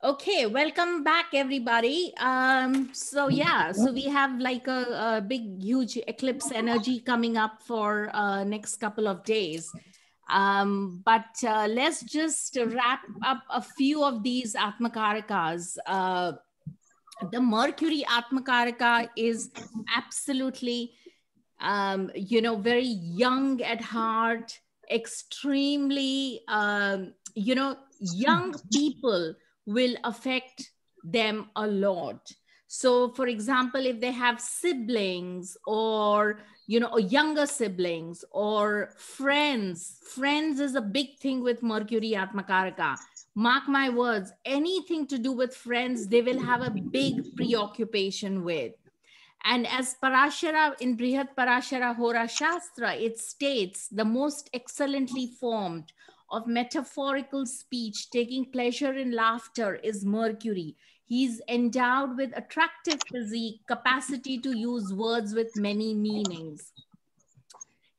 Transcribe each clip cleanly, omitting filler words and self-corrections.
Okay, welcome back, everybody. So we have like a big, huge eclipse energy coming up for next couple of days. But let's just wrap up a few of these Atmakarakas. The Mercury Atmakaraka is absolutely, very young at heart, extremely, young people will affect them a lot. So, for example, if they have siblings or, or younger siblings or friends is a big thing with Mercury Atmakaraka. Mark my words, anything to do with friends, they will have a big preoccupation with. And as Parashara in Brihat Parashara Hora Shastra, it states the most excellently formed of metaphorical speech, taking pleasure in laughter, is Mercury. He's endowed with attractive physique, capacity to use words with many meanings.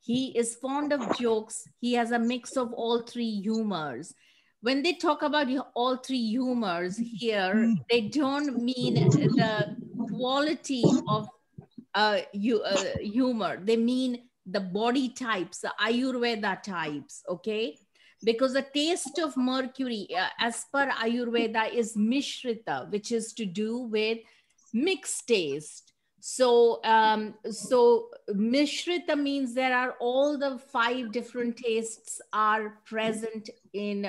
He is fond of jokes. He has a mix of all three humors. When they talk about all three humors here, they don't mean the quality of humor. They mean the body types, the Ayurveda types, okay? Because the taste of Mercury, as per Ayurveda, is Mishrita, which is to do with mixed taste. So Mishrita means there are all the 5 different tastes are present in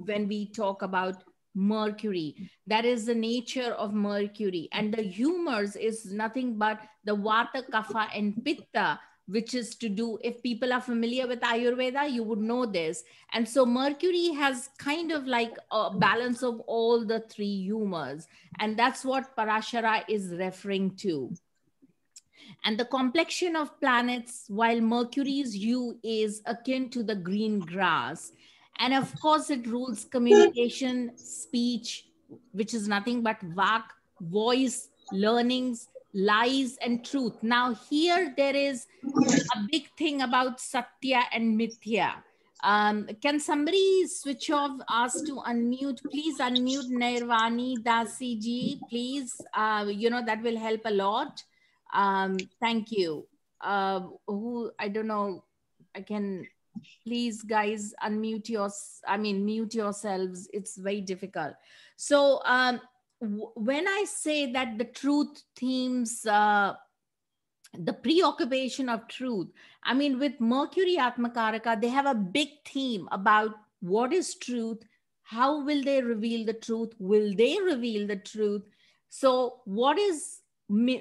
when we talk about Mercury. That is the nature of Mercury. And the humors is nothing but the Vata, Kapha, and Pitta, which is to do, if people are familiar with Ayurveda, you would know this. And so Mercury has kind of like a balance of all the 3 humors. And that's what Parashara is referring to. And the complexion of planets, while Mercury's hue is akin to the green grass. And of course, it rules communication, speech, which is nothing but vak, voice, learnings, lies, and truth. Now, here there is a big thing about Satya and Mithya. Can somebody switch off, ask to unmute? Please unmute Nirvani Dasi ji, please. That will help a lot. Thank you. I don't know, I can, please guys unmute mute yourselves. It's very difficult. So when I say that the truth themes, the preoccupation of truth, I mean, with Mercury Atmakaraka, they have a big theme about what is truth, how will they reveal the truth, will they reveal the truth? So what is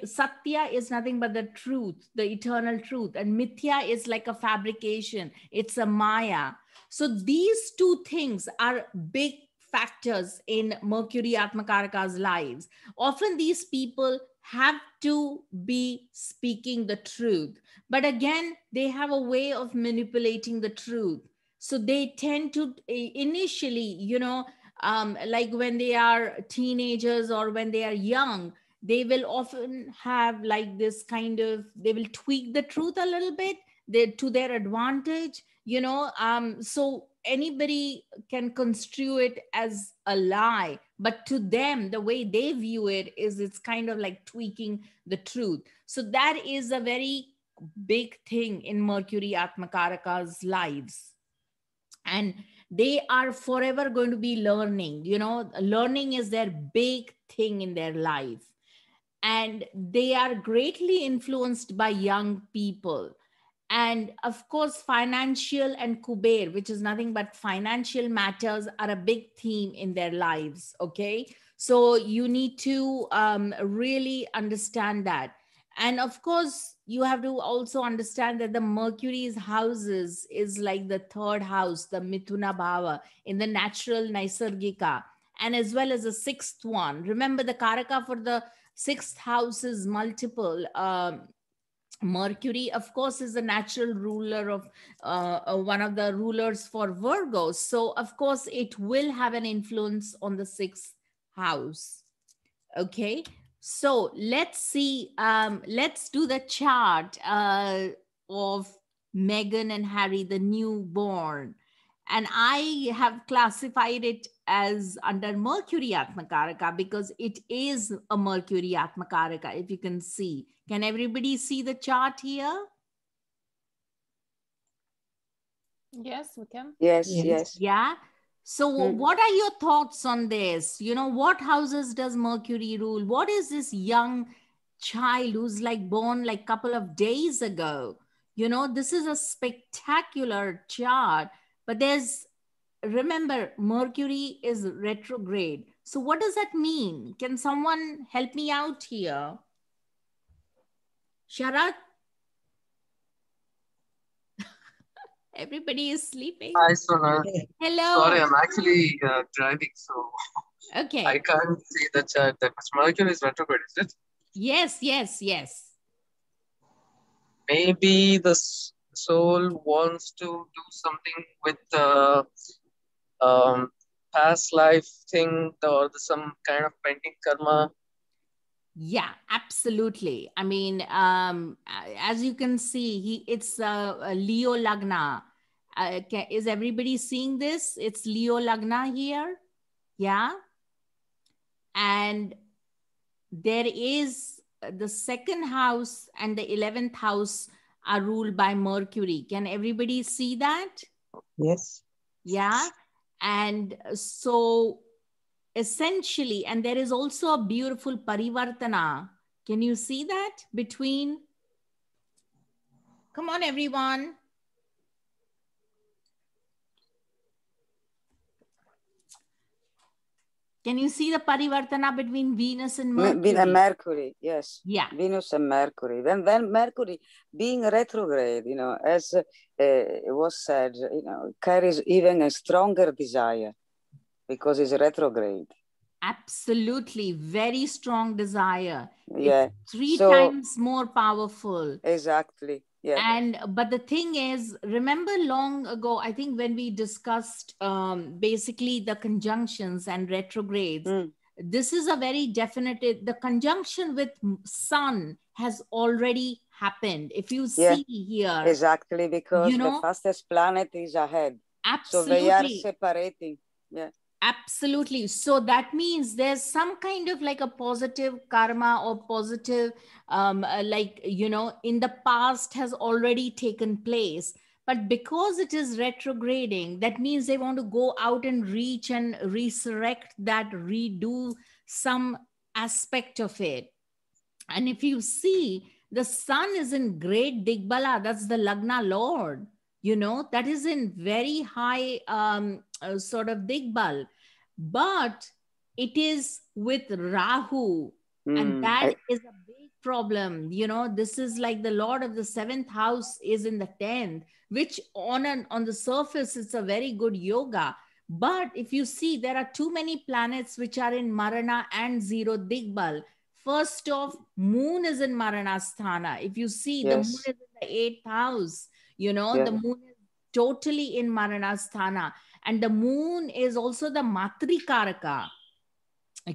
Satya is nothing but the truth, the eternal truth, and Mithya is like a fabrication, it's a Maya. So these 2 things are big factors in Mercury Atmakaraka's lives. Often these people have to be speaking the truth, but again, they have a way of manipulating the truth. So they tend to initially, like when they are teenagers or when they are young, they will often have like this kind of, they will tweak the truth a little bit to their advantage, so anybody can construe it as a lie, but to them, the way they view it is it's kind of like tweaking the truth. So that is a very big thing in Mercury Atmakaraka's lives. And they are forever going to be learning, learning is their big thing in their life. And they are greatly influenced by young people. And of course, financial and Kuber, which is nothing but financial matters, are a big theme in their lives. Okay. So you need to really understand that. And of course, you have to also understand that the Mercury's houses is like the 3rd house, the Mithuna Bhava, in the natural Naisargika, and as well as the 6th one. Remember, the Karaka for the 6th house is multiple. Mercury, of course, is the natural ruler of one of the rulers for Virgo. So, of course, it will have an influence on the 6th house. Okay. So let's see. Let's do the chart of Meghan and Harry, the newborn. And I have classified it as under Mercury Atmakaraka because it is a Mercury Atmakaraka, if you can see. Can everybody see the chart here? Yes, we can. Yes, yes. Yeah. So what are your thoughts on this? You know, what houses does Mercury rule? What is this young child who's like born like a couple of days ago? You know, this is a spectacular chart, but remember, Mercury is retrograde. So what does that mean? Can someone help me out here? Sharat? Everybody is sleeping. Hi, Sona. Hello. Sorry, I'm actually driving, so Okay. I can't see the chart. That Mercury is retrograde, is it? Yes, yes, yes. Maybe the soul wants to do something with the past life thing or some kind of pending karma. Yeah, absolutely. I mean, as you can see, it's a Leo Lagna. Is everybody seeing this? It's Leo Lagna here. Yeah. And there is the second house and the 11th house are ruled by Mercury. Can everybody see that? Yes. Yeah. And so essentially, and there is also a beautiful parivartana. Can you see that between? Come on, everyone. Can you see the parivartana between Venus and Mercury? Mercury, yes. Yeah. Venus and Mercury. Then Mercury being retrograde, you know, as it was said, you know, carries even a stronger desire because it's retrograde. Absolutely. Very strong desire. Yeah. It's 3 times more powerful. Exactly. Yeah. But the thing is, remember long ago, I think when we discussed basically the conjunctions and retrogrades, this is a very definitive, the conjunction with Sun has already happened. If you see here. Exactly, because the fastest planet is ahead. Absolutely. So they are separating. Yeah. Absolutely. So that means there's some kind of like a positive karma or positive, like, you know, in the past has already taken place. But because it is retrograding, that means they want to go out and reach and resurrect that, redo some aspect of it. And if you see, the sun is in great Digbala, that's the Lagna Lord. You know, that is in very high sort of Digbal. But it is with Rahu. And that is a big problem. You know, this is like the Lord of the 7th house is in the 10th, which on the surface, it's a very good yoga. But if you see, there are too many planets which are in Marana and 0 Digbal. First off, moon is in Maranasthana. If you see, the moon is in the 8th house. You know, the moon is totally in Maranasthana. And the moon is also the Matrikaraka.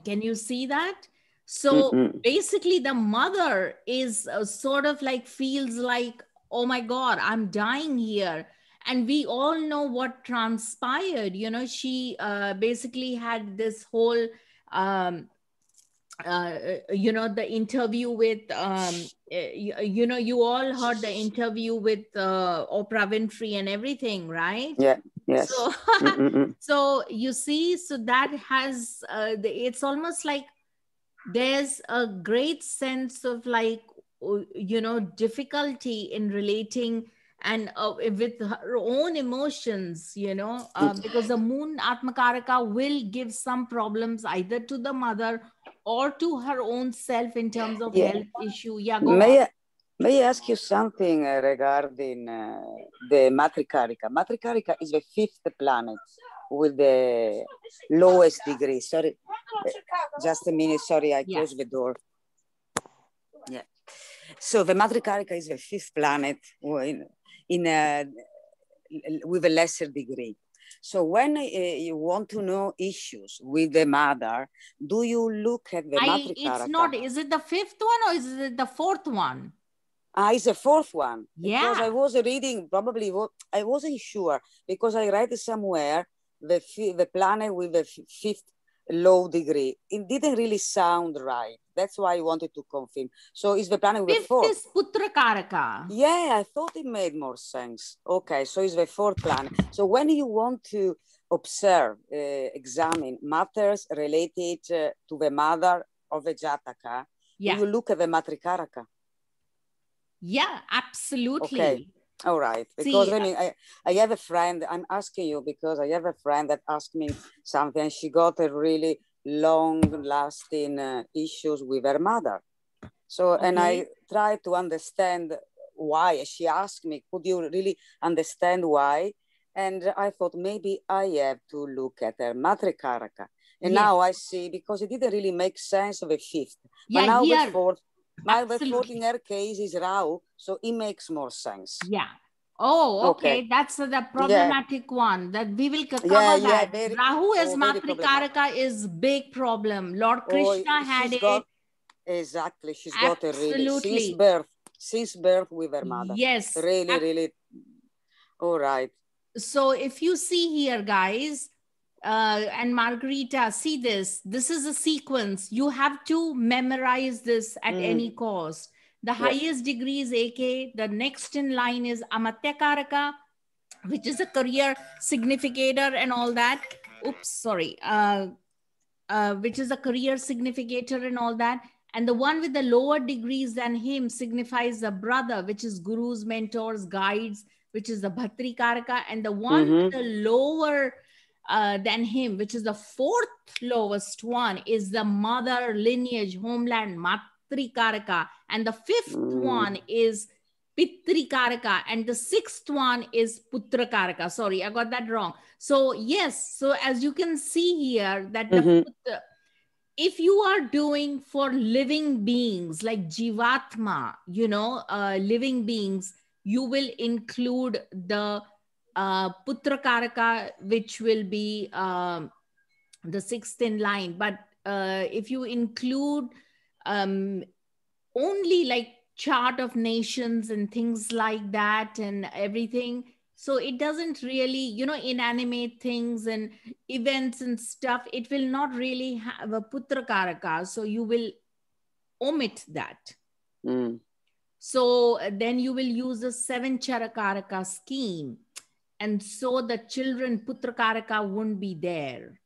Can you see that? So basically, the mother is sort of like feels like, oh my God, I'm dying here. And we all know what transpired. You know, she basically had this whole you know, the interview with, you know, you all heard the interview with Oprah Winfrey and everything, right? Yeah, yes. So, so you see, so that has, it's almost like there's a great sense of like, you know, difficulty in relating and with her own emotions, you know, because the moon Atmakaraka will give some problems either to the mother or to her own self in terms of health issue. Yeah, go on. May I ask you something regarding the Matrikaraka? Matrikaraka is the 5th planet with the lowest degree. Sorry, just a minute. Sorry, I closed the door. Yeah. So the Matrikaraka is the 5th planet with a lesser degree. So when you want to know issues with the mother, do you look at the Matrikaraka? It's not, is it the 5th one or is it the 4th one? It's the fourth one. Because Yeah. I was reading, probably, I wasn't sure, because I read somewhere the planet with the fifth low degree. It didn't really sound right. That's why I wanted to confirm. So it's the planet with the Fifth fourth. is Putrakaraka. Yeah, I thought it made more sense. Okay, so it's the fourth planet. So when you want to observe, examine matters related to the mother of the Jataka, Yeah. you look at the Matrikaraka. Yeah, absolutely. Okay. All right. Because See, I mean, I have a friend, I'm asking you because I have a friend that asked me something. She got a really long lasting issues with her mother. So, and I tried to understand why. She asked me, could you really understand why? And I thought maybe I have to look at her Matrikaraka. And now I see, because it didn't really make sense of a fifth. Yeah, but now here, the fourth, the fourth absolutely. in her case is Rahu, so it makes more sense. Yeah. Oh, okay. Okay. That's the problematic one that we will cover Yeah, that. very, Rahu as very problematic. Matrikaraka is big problem. Lord Krishna had she's it. got, exactly, she's got a really, Absolutely. since birth with her mother. Yes. Really, really. All right. So if you see here, guys, and Margarita, see this. This is a sequence. You have to memorize this at any cost. The highest degree is AK. The next in line is Ātmakāraka, which is a career significator and all that. Oops, sorry. Which is a career significator and all that. And the one with the lower degrees than him signifies a brother, which is gurus, mentors, guides, which is the Bhatrikaraka. And the one with the lower than him, which is the fourth lowest one, is the mother lineage, homeland, Matrikaraka. And the fifth one is Pitrikaraka, and the sixth one is Putrakaraka. Sorry, I got that wrong. So yes, so as you can see here, that if you are doing for living beings like Jivatma, living beings, you will include the Putrakaraka, which will be the sixth in line. But if you include only like chart of nations and things like that and everything, so it doesn't really, inanimate things and events and stuff, it will not really have a Putrakaraka, so you will omit that. So then you will use a 7 Charakaraka scheme, and so the children Putrakaraka won't be there.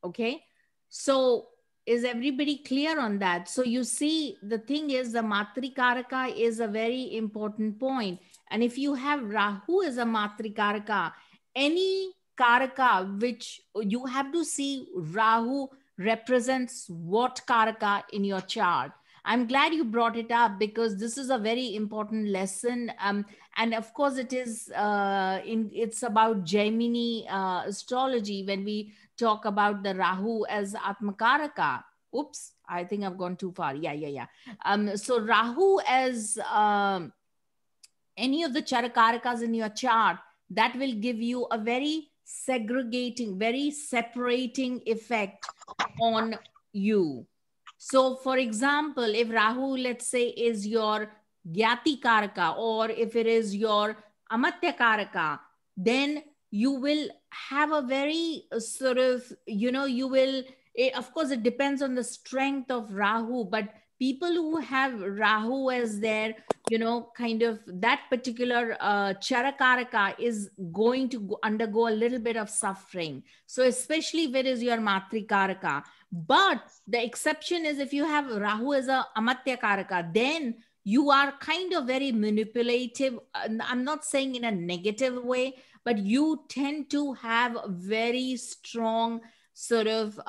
Okay, so is everybody clear on that? So you see, the thing is, the Matrikaraka is a very important point. And if you have Rahu as a Matrikaraka, any Karaka which you have to see, Rahu represents what Karaka in your chart. I'm glad you brought it up because this is a very important lesson. And of course, it is it's about Gemini astrology when we talk about the Rahu as Atmakaraka. Oops, I think I've gone too far. Yeah. So Rahu as any of the Charakarakas in your chart, that will give you a very segregating, very separating effect on you. So for example, if Rahu, let's say, is your Gyati Karaka, or if it is your Ātmakāraka, then you will have a very sort of, you will, of course, it depends on the strength of Rahu, but people who have Rahu as their, kind of that particular Charakaraka is going to undergo a little bit of suffering. So especially if it is your Matrikaraka. But the exception is if you have Rahu as a Ātmakāraka, then you are kind of very manipulative. I'm not saying in a negative way, but you tend to have a very strong sort of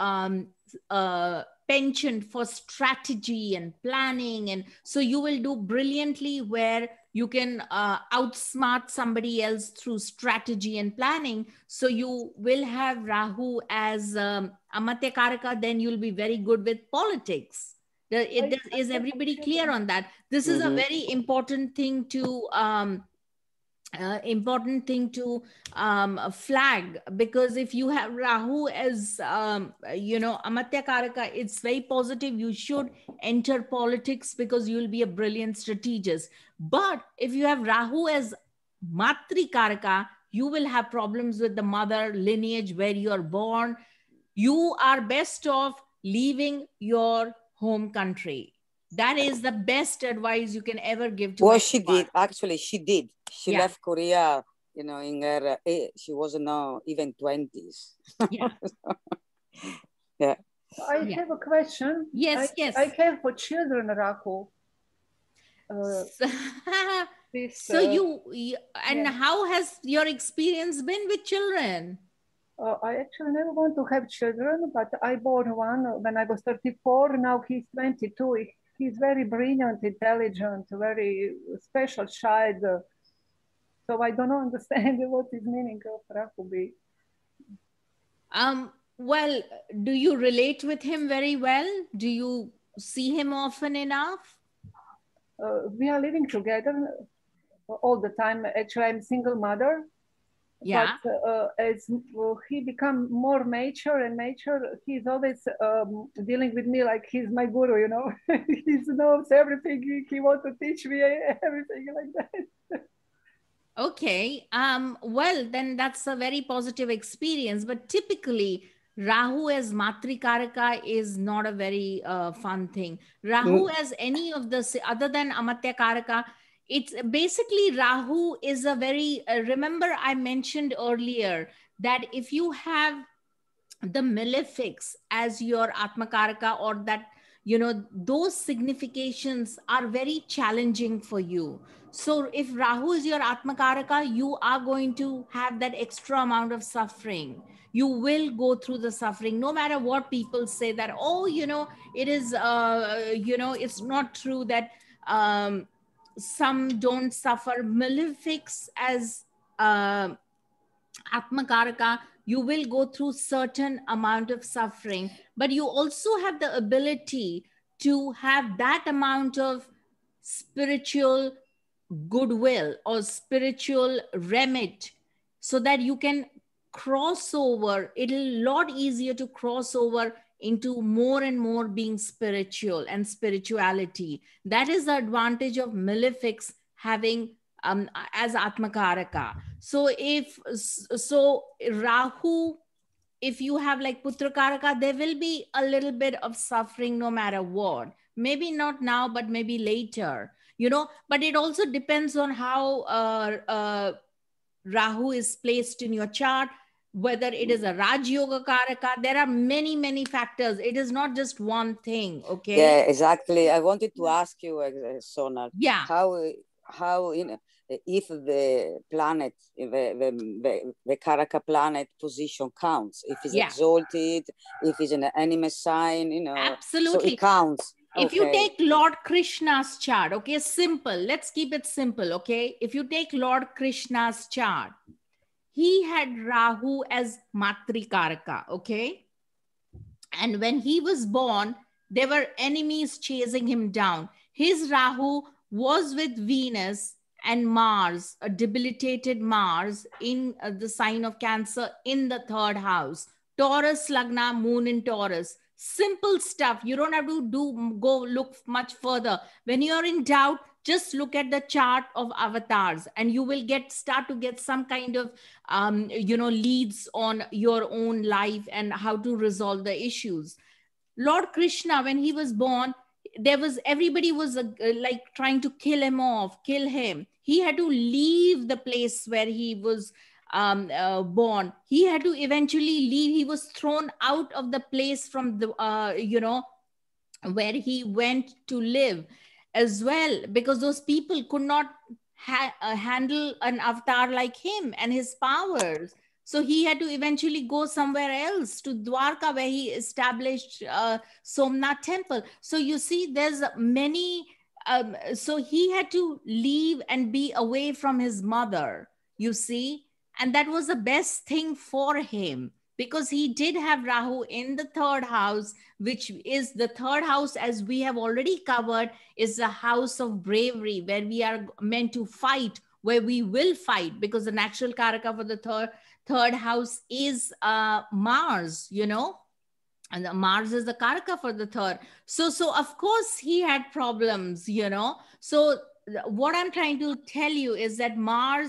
penchant for strategy and planning. And so you will do brilliantly where you can outsmart somebody else through strategy and planning. So you will have Rahu as Ātmakāraka, then you'll be very good with politics. Is everybody clear on that? This is a very important thing to important thing to flag, because if you have Rahu as Ātmakāraka, it's very positive. You should enter politics because you'll be a brilliant strategist. But if you have Rahu as Matrikaraka, you will have problems with the mother lineage where you are born. You are best off leaving your home country. That is the best advice you can ever give to Well, she anyone. did. Actually, she did. She Yeah. left Korea, in her, she wasn't even 20s. Yeah. Yeah. I Yeah. have a question. Yes, yes. I have for children, Rahu. So you and yeah. how has your experience been with children? I actually never want to have children, but I born one when I was 34. Now he's 22. He's very brilliant, intelligent, very special child. So I don't understand what is meaning of Rahu. Well, do you relate with him very well? Do you see him often enough? We are living together all the time. Actually, I'm a single mother. Yeah. But as he become more mature and mature, he's always dealing with me like he's my guru, He knows everything. He wants to teach me everything like that. Okay. Well, then that's a very positive experience. But typically, Rahu as Matrikaraka is not a very fun thing. Rahu as any of the, other than Ātmakāraka, it's basically Rahu is a very, remember I mentioned earlier that if you have the malefics as your Atmakaraka, or that, those significations are very challenging for you. So if Rahu is your Atmakaraka, you are going to have that extra amount of suffering. You will go through the suffering, no matter what people say that, oh, it is, it's not true that some don't suffer. Malefics as Atmakaraka, you will go through certain amount of suffering, but you also have the ability to have that amount of spiritual goodwill or spiritual remit so that you can cross over. It'll a lot easier to cross over into more and more being spiritual and spirituality. That is the advantage of malefics having as Atmakaraka. So Rahu, if you have like Putrakaraka, there will be a little bit of suffering no matter what. Maybe not now, but maybe later, but it also depends on how Rahu is placed in your chart, whether it is a Raj Yoga Karaka. There are many, many factors. It is not just one thing. Okay. Yeah, exactly. I wanted to ask you, Sonal, yeah, how if the planet, the Karaka planet position counts, if it's exalted, if it's an anime sign, absolutely, so it counts. If you take Lord Krishna's chart, okay, simple. Let's keep it simple, okay? If you take Lord Krishna's chart, he had Rahu as Matrikaraka, okay? And when he was born, there were enemies chasing him down. His Rahu was with Venus and Mars, a debilitated Mars in the sign of Cancer in the 3rd house. Taurus Lagna, moon in Taurus. Simple stuff. You don't have to go look much further. When you're in doubt, just look at the chart of avatars and you will start to get some kind of, leads on your own life and how to resolve the issues. Lord Krishna, when he was born, everybody was like trying to kill him. He had to leave the place where he was born. He had to eventually leave. He was thrown out of the place from the, where he went to live as well, because those people could not handle an avatar like him and his powers. So he had to eventually go somewhere else to Dwarka, where he established Somnath temple. So you see, there's many, so he had to leave and be away from his mother, you see. And that was the best thing for him, because he did have Rahu in the 3rd house, which is the 3rd house, as we have already covered, is the house of bravery, where we are meant to fight where we will fight, because the natural karaka for the third house is Mars, you know, and Mars is the karaka for the third. So of course he had problems, you know. So what I'm trying to tell you is that Rahu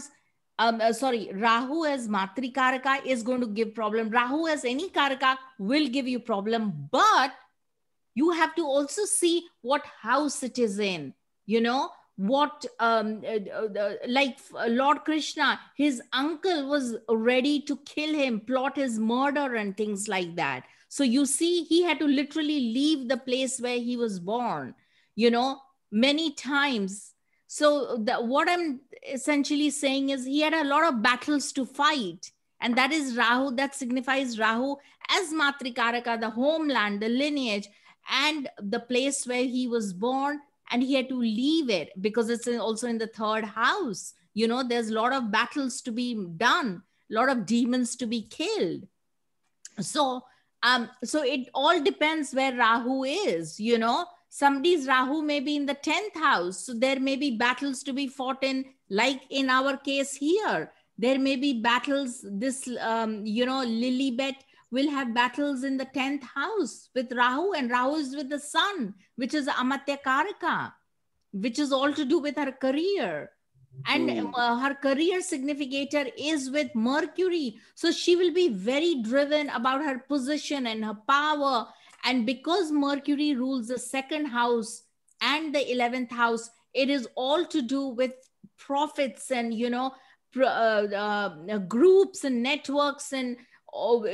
as Matrikaraka is going to give problem. Rahu as any karaka will give you problem, but you have to also see what house it is in, you know. What like Lord Krishna, his uncle was ready to kill him, plot his murder and things like that. So you see, he had to literally leave the place where he was born, you know, many times. So what I'm essentially saying is he had a lot of battles to fight, and that is Rahu. That signifies Rahu as Matrikaraka, the homeland, the lineage, and the place where he was born, and he had to leave it because it's also in the third house. You know, there's a lot of battles to be done, a lot of demons to be killed. So it all depends where Rahu is, you know. Somebody's Rahu may be in the 10th house, so there may be battles to be fought in, like in our case here. There may be battles, this you know, Lilibet will have battles in the 10th house with Rahu, and Rahu is with the sun, which is Ātmakāraka, which is all to do with her career. And her career significator is with Mercury. So she will be very driven about her position and her power. And because Mercury rules the 2nd house and the 11th house, it is all to do with profits and, you know, groups and networks and,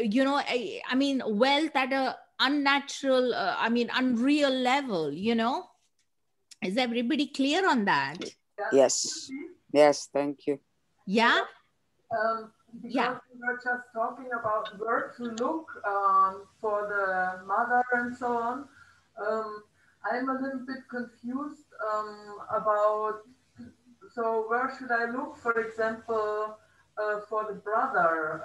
you know, I mean, wealth at a unnatural, unreal level, you know. Is everybody clear on that? Yes. Yes, thank you. Yeah? Because we were just talking about where to look for the mother and so on. I'm a little bit confused about, so where should I look, for example, for the brother?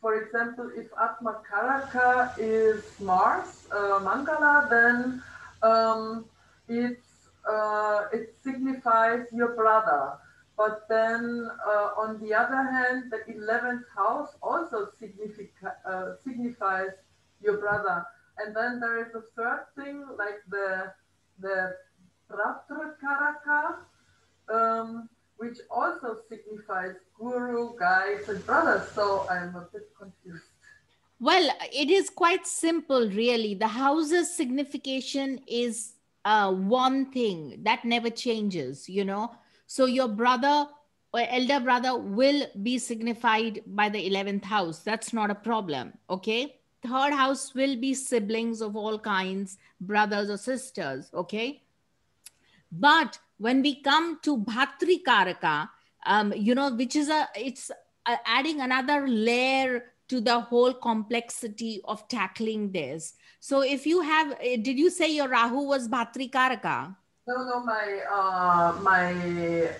For example, if Atmakaraka is Mars, Mangala, then it signifies your brother. But then on the other hand, the 11th house also signifies your brother. And then there is a third thing, like the Ātmakāraka, which also signifies guru, guides, and brothers. So I'm a bit confused. Well, it is quite simple, really. The house's signification is one thing that never changes, you know. So your brother or elder brother will be signified by the 11th house. That's not a problem, okay? Third house will be siblings of all kinds, brothers or sisters, okay? But when we come to Bhatrikaraka, you know, which is it's adding another layer to the whole complexity of tackling this. So if you have, did you say your Rahu was Bhatrikaraka? No, my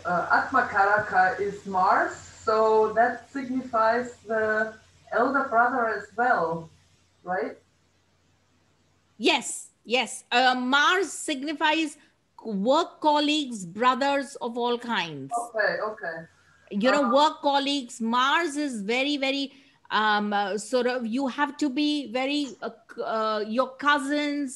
Atmakaraka is Mars, so that signifies the elder brother as well, right? Yes. Mars signifies work colleagues, brothers of all kinds. Okay. You know, work colleagues. Mars is very, very sort of, you have to be very, your cousin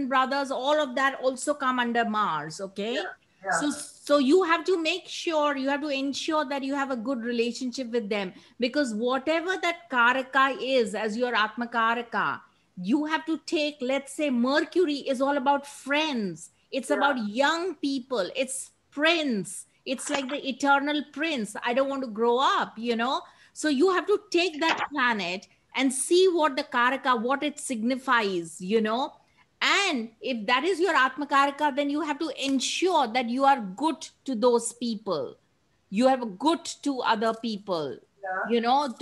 brothers, all of that also come under Mars, okay? Yeah. So you have to make sure, you have to ensure that you have a good relationship with them, because whatever that Karaka is as your Atmakaraka, you have to take, let's say Mercury is all about friends. It's about young people. It's prince. It's like the eternal prince. I don't want to grow up, you know? So you have to take that planet and see what the Karaka, what it signifies, you know? And if that is your Atmakaraka, then you have to ensure that you are good to those people. You have good to other people, you know,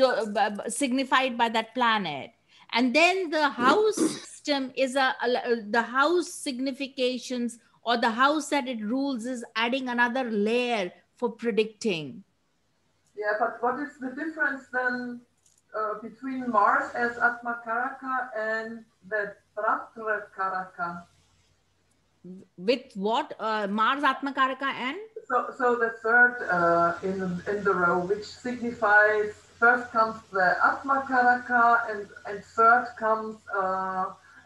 signified by that planet. And then the house system is the house significations, or the house that it rules is adding another layer for predicting. Yeah, but what is the difference then between Mars as Atmakaraka and the Bhatrikaraka? With what? Mars, Atmakaraka, and? So the third in the row, which signifies first comes the Atmakaraka and third comes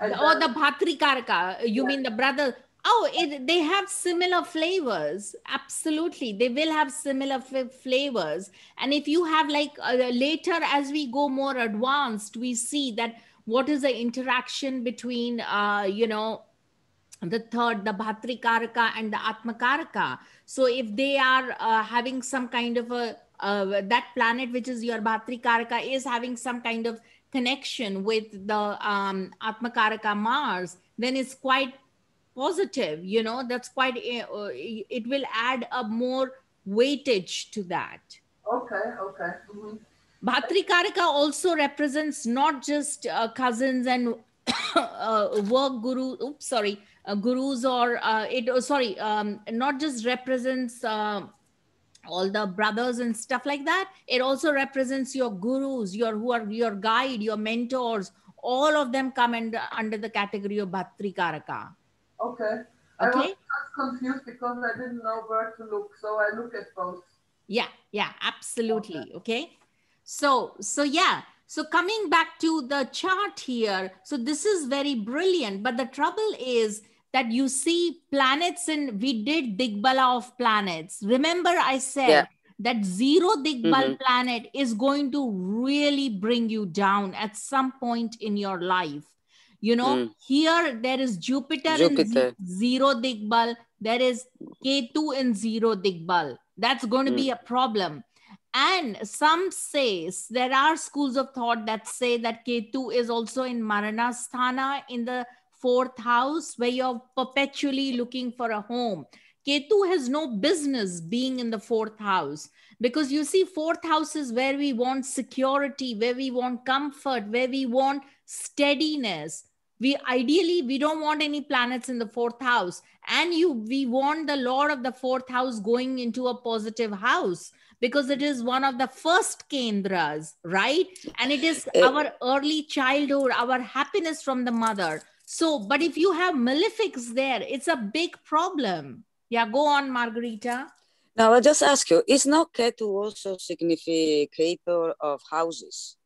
and Or then the Bhatrikaraka, you mean the brother? Oh, they have similar flavors. Absolutely. They will have similar flavors. And if you have like later, as we go more advanced, we see that what is the interaction between, the third, the Bhatrikaraka and the Atmakaraka. So if they are having some kind of a, that planet, which is your Bhatrikaraka, is having some kind of connection with the Atmakaraka Mars, then it's quite positive, that's quite, it will add a more weightage to that. okay. Bhatrikaraka also represents not just cousins and work gurus, or not just represents all the brothers and stuff like that. It also represents your gurus, who are your guide, your mentors. All of them come under the category of Bhatrikaraka. Okay. I was Okay. just confused because I didn't know where to look, so I look at both. Yeah, absolutely. Okay. So yeah. So coming back to the chart here, so this is very brilliant, but the trouble is that you see planets we did Digbala of planets. Remember I said that zero Digbal planet is going to really bring you down at some point in your life. Here there is Jupiter in zero Digbal. There is Ketu in zero Digbal. That's going to be a problem. And some says, there are schools of thought that say that Ketu is also in Maranasthana in the 4th house, where you're perpetually looking for a home. Ketu has no business being in the 4th house, because you see, 4th house is where we want security, where we want comfort, where we want steadiness. We don't want any planets in the 4th house, and we want the lord of the 4th house going into a positive house, because it is one of the first kendras, right? And it is our early childhood, our happiness from the mother. So, but if you have malefics there, it's a big problem. Yeah, go on, Margarita. Now, I'll just ask you, is not Ketu also significator of houses?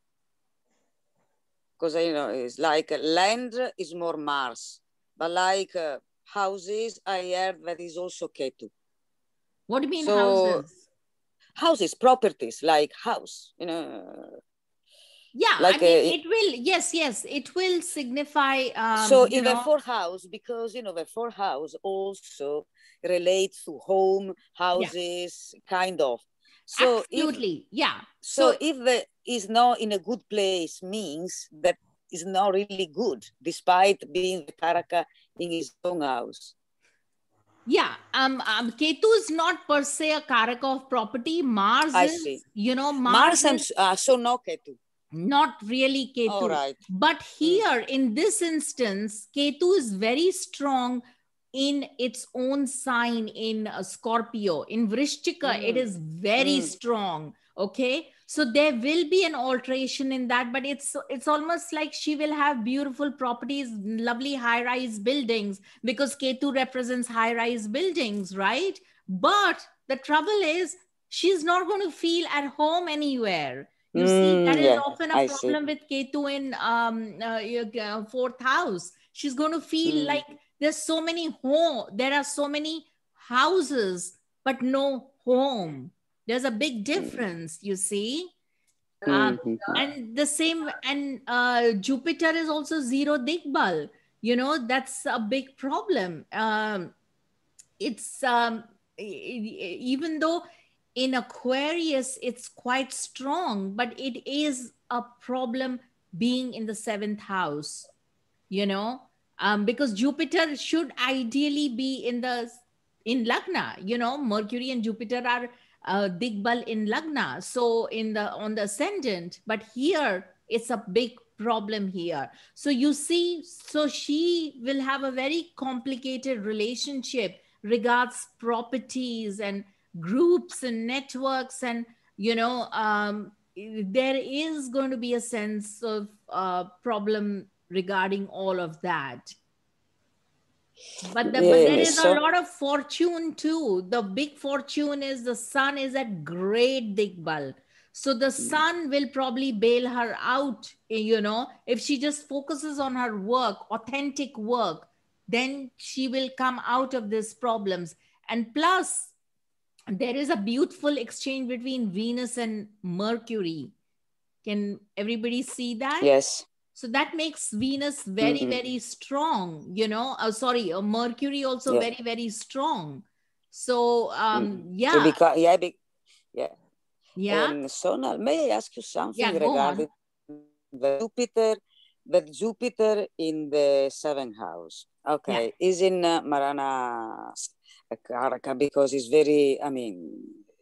Because, it's like land is more Mars, but like houses, I heard that is also Ketu. What do you mean houses? Houses, properties, like house, Yeah, like it will, yes, it will signify. So in the 4th house, because, the 4th house also relates to home, houses, kind of. So absolutely, So if the is not in a good place, means that is not really good, despite being the Karaka in his own house. Yeah, Ketu is not per se a Karaka of property. Mars is, see. Mars is, so no Ketu. Not really Ketu. All right. But here, in this instance, Ketu is very strong in its own sign in Scorpio. In Vrishchika, it is very strong. Okay. So there will be an alteration in that, but it's almost like she will have beautiful properties, lovely high-rise buildings, because Ketu represents high-rise buildings, right? But the trouble is, she's not going to feel at home anywhere. You see, that is often a problem with Ketu in 4th house. She's going to feel like there are so many houses, but no home. There's a big difference, you see. And the same, and Jupiter is also zero Digbal. That's a big problem. It's even though in Aquarius it's quite strong, but it is a problem being in the 7th house, because Jupiter should ideally be in Lagna. Mercury and Jupiter are Digbal in Lagna, so on the ascendant, but here it's a big problem here. So you see, so she will have a very complicated relationship regards properties and groups and networks, and there is going to be a sense of problem regarding all of that. But there is a lot of fortune too. The big fortune is the sun is at great Digbal. So the sun will probably bail her out, if she just focuses on her work, authentic work, then she will come out of these problems. And plus, there is a beautiful exchange between Venus and Mercury. Can everybody see that? Yes. So that makes Venus very, very strong, Mercury also very, very strong. So, Sonal, may I ask you something regarding the Jupiter in the seventh house? Okay, is in Marana Karaka because it's very,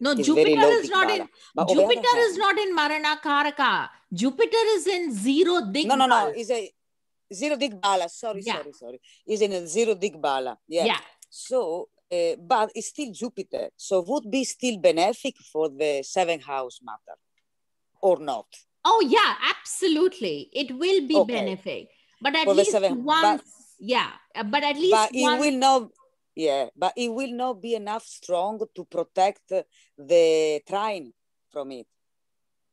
no, it's Jupiter very low is not in Jupiter is not in Ātmakāraka. Jupiter is in zero Digbala. No, it's a zero Digbala. Sorry. Is in a zero Digbala. Yeah. So, but it's still Jupiter. So would be still benefic for the seventh house matter or not? Oh yeah, absolutely. It will be benefic. But at least once, but at least but it will not. Yeah, but it will not be enough strong to protect the trine from it.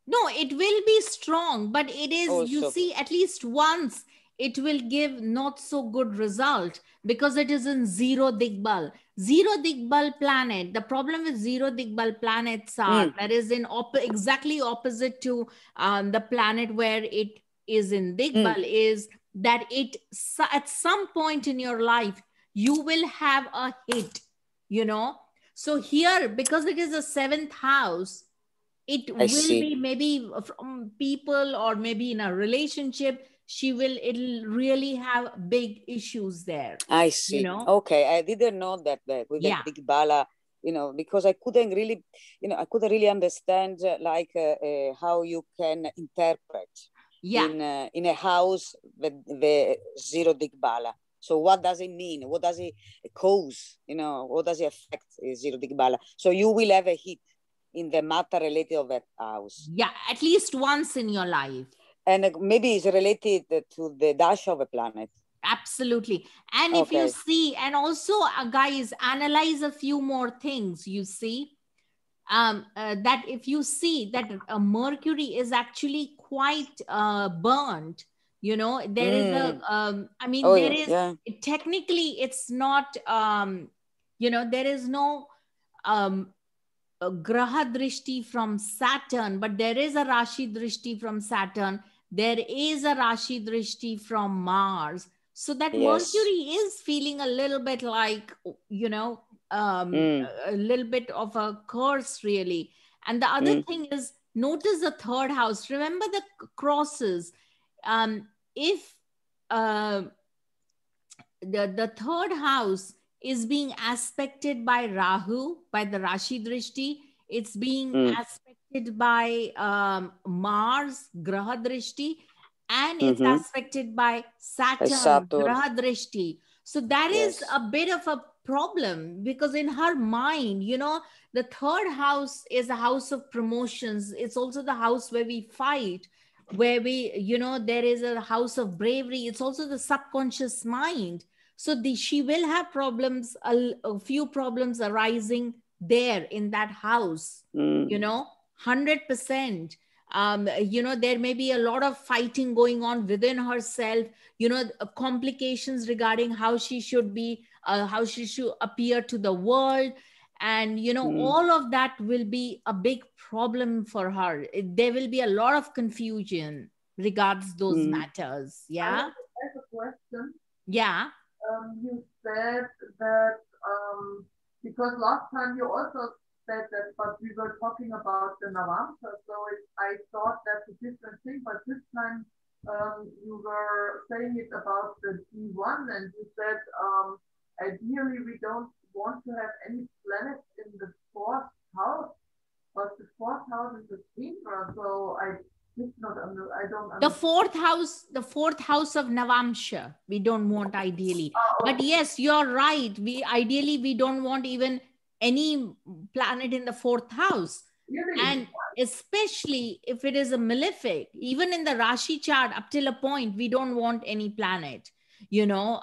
No, it will be strong, but it is, also, you see, at least once it will give not so good result because it is in zero Digbal. Zero Digbal planet, the problem with zero Digbal planets are that is in exactly opposite to the planet where it is in Digbal is that it at some point in your life, you will have a hit, So here, because it is a seventh house, it will be maybe from people or maybe in a relationship, it'll really have big issues there. I see. Okay, I didn't know that with the Digbala, because I couldn't really, understand how you can interpret in a house with the zero Digbala. So what does it mean? What does it cause? What does it affect zero Digbala? So you will have a hit in the matter related of that house. Yeah, at least once in your life. And maybe it's related to the dash of a planet. Absolutely. And if you see, and also guys, analyze a few more things, you see. That if you see that Mercury is actually quite burnt, there is a, technically it's not, there is no Graha Drishti from Saturn, but there is a Rashi Drishti from Saturn. There is a Rashi Drishti from Mars. So that Mercury is feeling a little bit like, a little bit of a curse, really. And the other thing is, notice the third house. Remember the crosses. If the third house is being aspected by Rahu, by the Rashi Drishti, it's being aspected by Mars, Graha Drishti, and it's aspected by Saturn, Graha Drishti. So that is a bit of a problem because in her mind, the third house is a house of promotions. It's also the house where we fight, where we, there is a house of bravery. It's also the subconscious mind. So she will have problems, a few problems arising there in that house, 100%. There may be a lot of fighting going on within herself, complications regarding how she should be, how she should appear to the world. And, all of that will be a big problem for her. There will be a lot of confusion regards those matters. Yeah. I have a question. Yeah. You said that because last time you also said that, but we were talking about the Navamsa, so I thought that's a different thing, but this time you were saying it about the D1 and you said ideally we don't want to have any planets in the fourth house, but the fourth house is the Indra, so I don't understand. The fourth house of Navamsha, we don't want ideally. But yes, you're right. We don't want even any planet in the fourth house. Really? And especially if it is a malefic, even in the Rashi chart, up till a point, we don't want any planet. you know,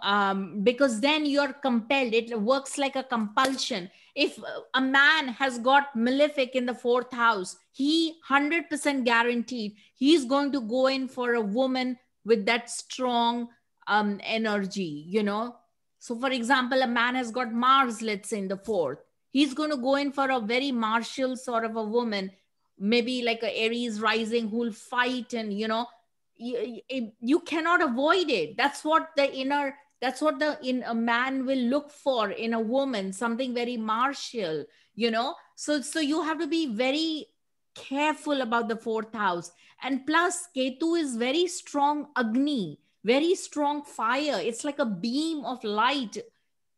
because then you're compelled. It works like a compulsion. If a man has got malefic in the 4th house, he 100% guaranteed he's going to go in for a woman with that strong energy, you know. So for example, a man has got Mars, let's say, in the 4th. He's going to go in for a very martial sort of a woman, maybe like a Aries rising, who'll fight, and, you know, you cannot avoid it. That's what in a man will look for in a woman, something very martial, you know. So you have to be very careful about the 4th house. And plus, Ketu is very strong Agni, very strong fire. It's like a beam of light,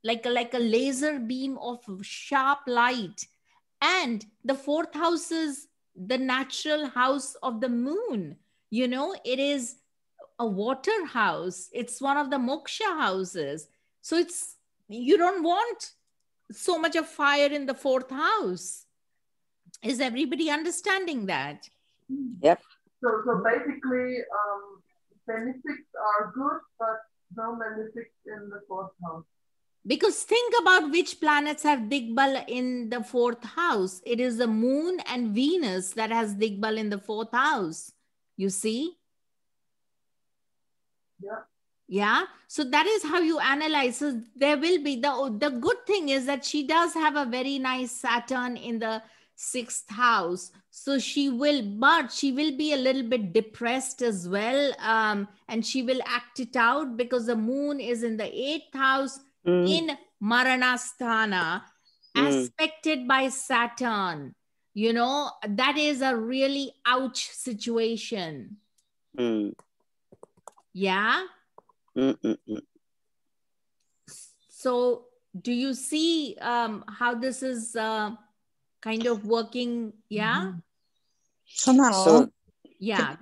like a laser beam of sharp light. And the 4th house is the natural house of the moon. You know, it is a water house. It's one of the moksha houses. So you don't want so much of fire in the 4th house. Is everybody understanding that? Yep. So basically, benefics are good, but no benefics in the 4th house. Because think about which planets have Digbal in the 4th house. It is the moon and Venus that has Digbal in the 4th house. You see? Yeah. Yeah. So that is how you analyze. So there will be the good thing is that she does have a very nice Saturn in the 6th house. So she will be a little bit depressed as well. And she will act it out because the moon is in the 8th house in Maranasthana, aspected by Saturn. You know, that is a really ouch situation. Yeah. So do you see how this is kind of working? Yeah. So now, So, yeah.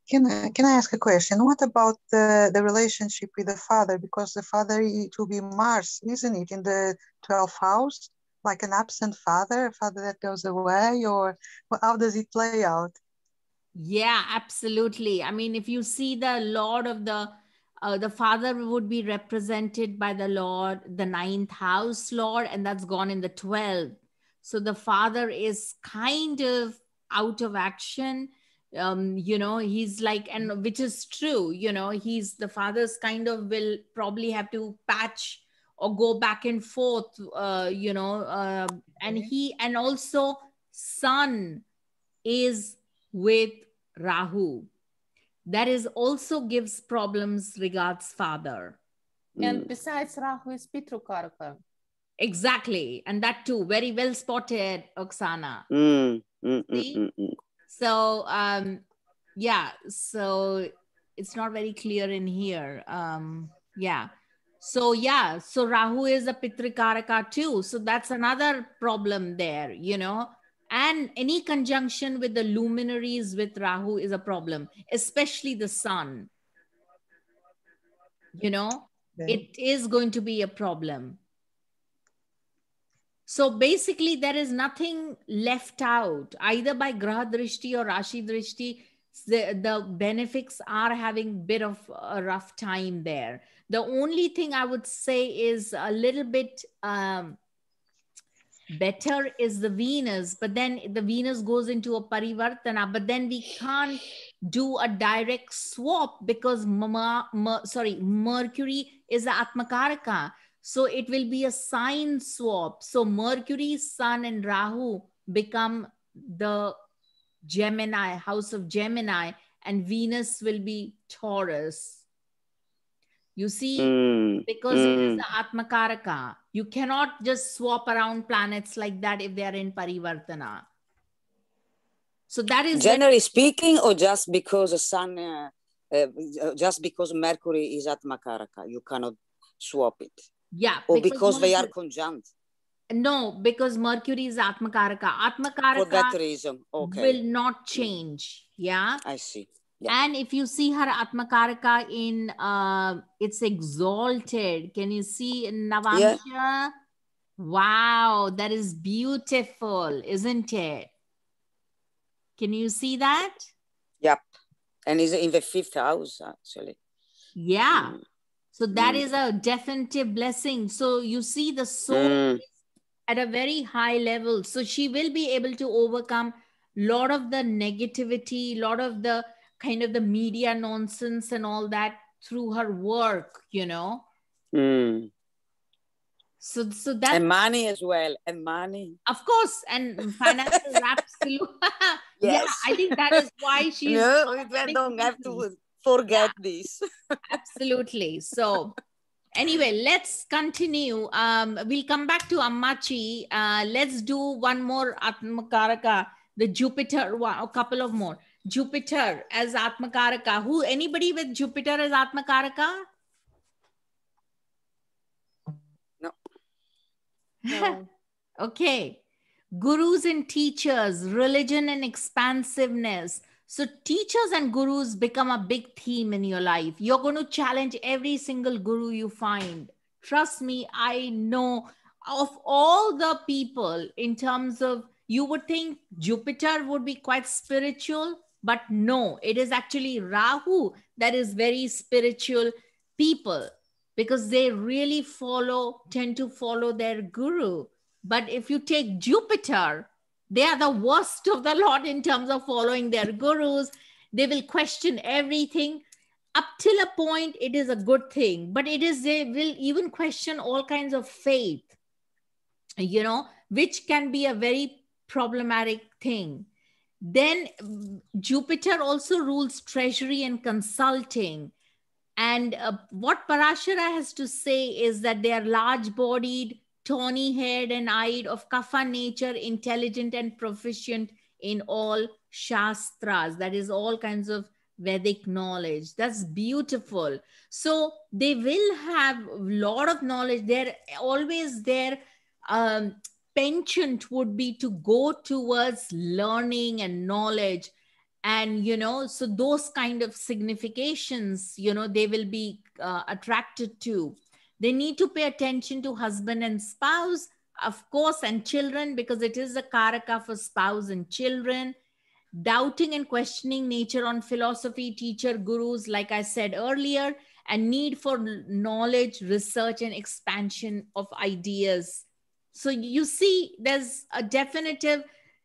Can I ask a question? What about the relationship with the father? Because the father, it will be Mars, isn't it, in the 12th house? Like an absent father, a father that goes away, or how does it play out? Yeah, absolutely. I mean, if you see the Lord of the father would be represented by the Lord, the 9th house Lord, and that's gone in the 12th. So the father is kind of out of action. You know, he's like, and which is true, you know, the father's kind of will probably have to patch or go back and forth, you know, and also son is with Rahu. That is also gives problems regards father. And besides, Rahu is Pitrukaraka. Exactly. And that too, very well spotted, Oksana. See? So, yeah, so it's not very clear in here. Yeah. So Rahu is a Pitrikaraka too. So that's another problem there, you know. And any conjunction with the luminaries with Rahu is a problem, especially the sun. You know, it is going to be a problem. So basically, there is nothing left out, either by Graha Drishti or Rashi Drishti. The benefics are having a bit of a rough time there. The only thing I would say is a little bit better is the Venus, but then the Venus goes into a parivartana, but then we can't do a direct swap because Mercury is a Ātmakāraka. So it will be a sign swap. So Mercury, Sun, and Rahu become the Gemini, house of Gemini, and Venus will be Taurus. You see, because it is the Atmakaraka. You cannot just swap around planets like that if they are in Parivartana. So that is generally speaking, or just because the sun, just because Mercury is Atmakaraka, you cannot swap it. Yeah. Or because they are conjunct. No, because Mercury is Atmakaraka. Atmakaraka for that reason, okay, will not change. Yeah. I see. Yeah. And if you see her Atmakaraka in it's exalted. Can you see in Navamsha? Yeah. Wow, that is beautiful, isn't it? Can you see that? Yep. And is in the 5th house, actually. Yeah. So that is a definitive blessing. So you see the soul is at a very high level. So she will be able to overcome a lot of the negativity, a lot of the kind of the media nonsense and all that through her work, you know. So that, and money as well, and money, of course, and financial absolute. yes. Yeah, I think that is why she is. No, we don't have to forget this. Absolutely. So anyway, let's continue. We'll come back to Ammachi. Let's do one more Atmakaraka, the Jupiter one, a couple of more. Jupiter as Atmakaraka. Who? Anybody with Jupiter as Atmakaraka? No. Okay. Gurus and teachers, religion and expansiveness. So teachers and gurus become a big theme in your life. You're going to challenge every single guru you find. Trust me, I know of all the people in terms of, you would think Jupiter would be quite spiritual, but no, it is actually Rahu that is very spiritual people, because they really tend to follow their guru. But if you take Jupiter, they are the worst of the lot in terms of following their gurus. They will question everything. Up till a point, it is a good thing. But they will even question all kinds of faith, you know, which can be a very problematic thing. Then Jupiter also rules treasury and consulting. And what Parashara has to say is that they are large-bodied, tawny-haired and eyed, of Kapha nature, intelligent and proficient in all Shastras. That is all kinds of Vedic knowledge. That's beautiful. So they will have a lot of knowledge. They're always their penchant would be to go towards learning and knowledge. And, you know, so those kind of significations, you know, they will be attracted to. They need to pay attention to husband and spouse, of course, and children, because it is a karaka for spouse and children. Doubting and questioning nature on philosophy, teacher, gurus, like I said earlier, and need for knowledge, research, and expansion of ideas. So you see, there's a definitive,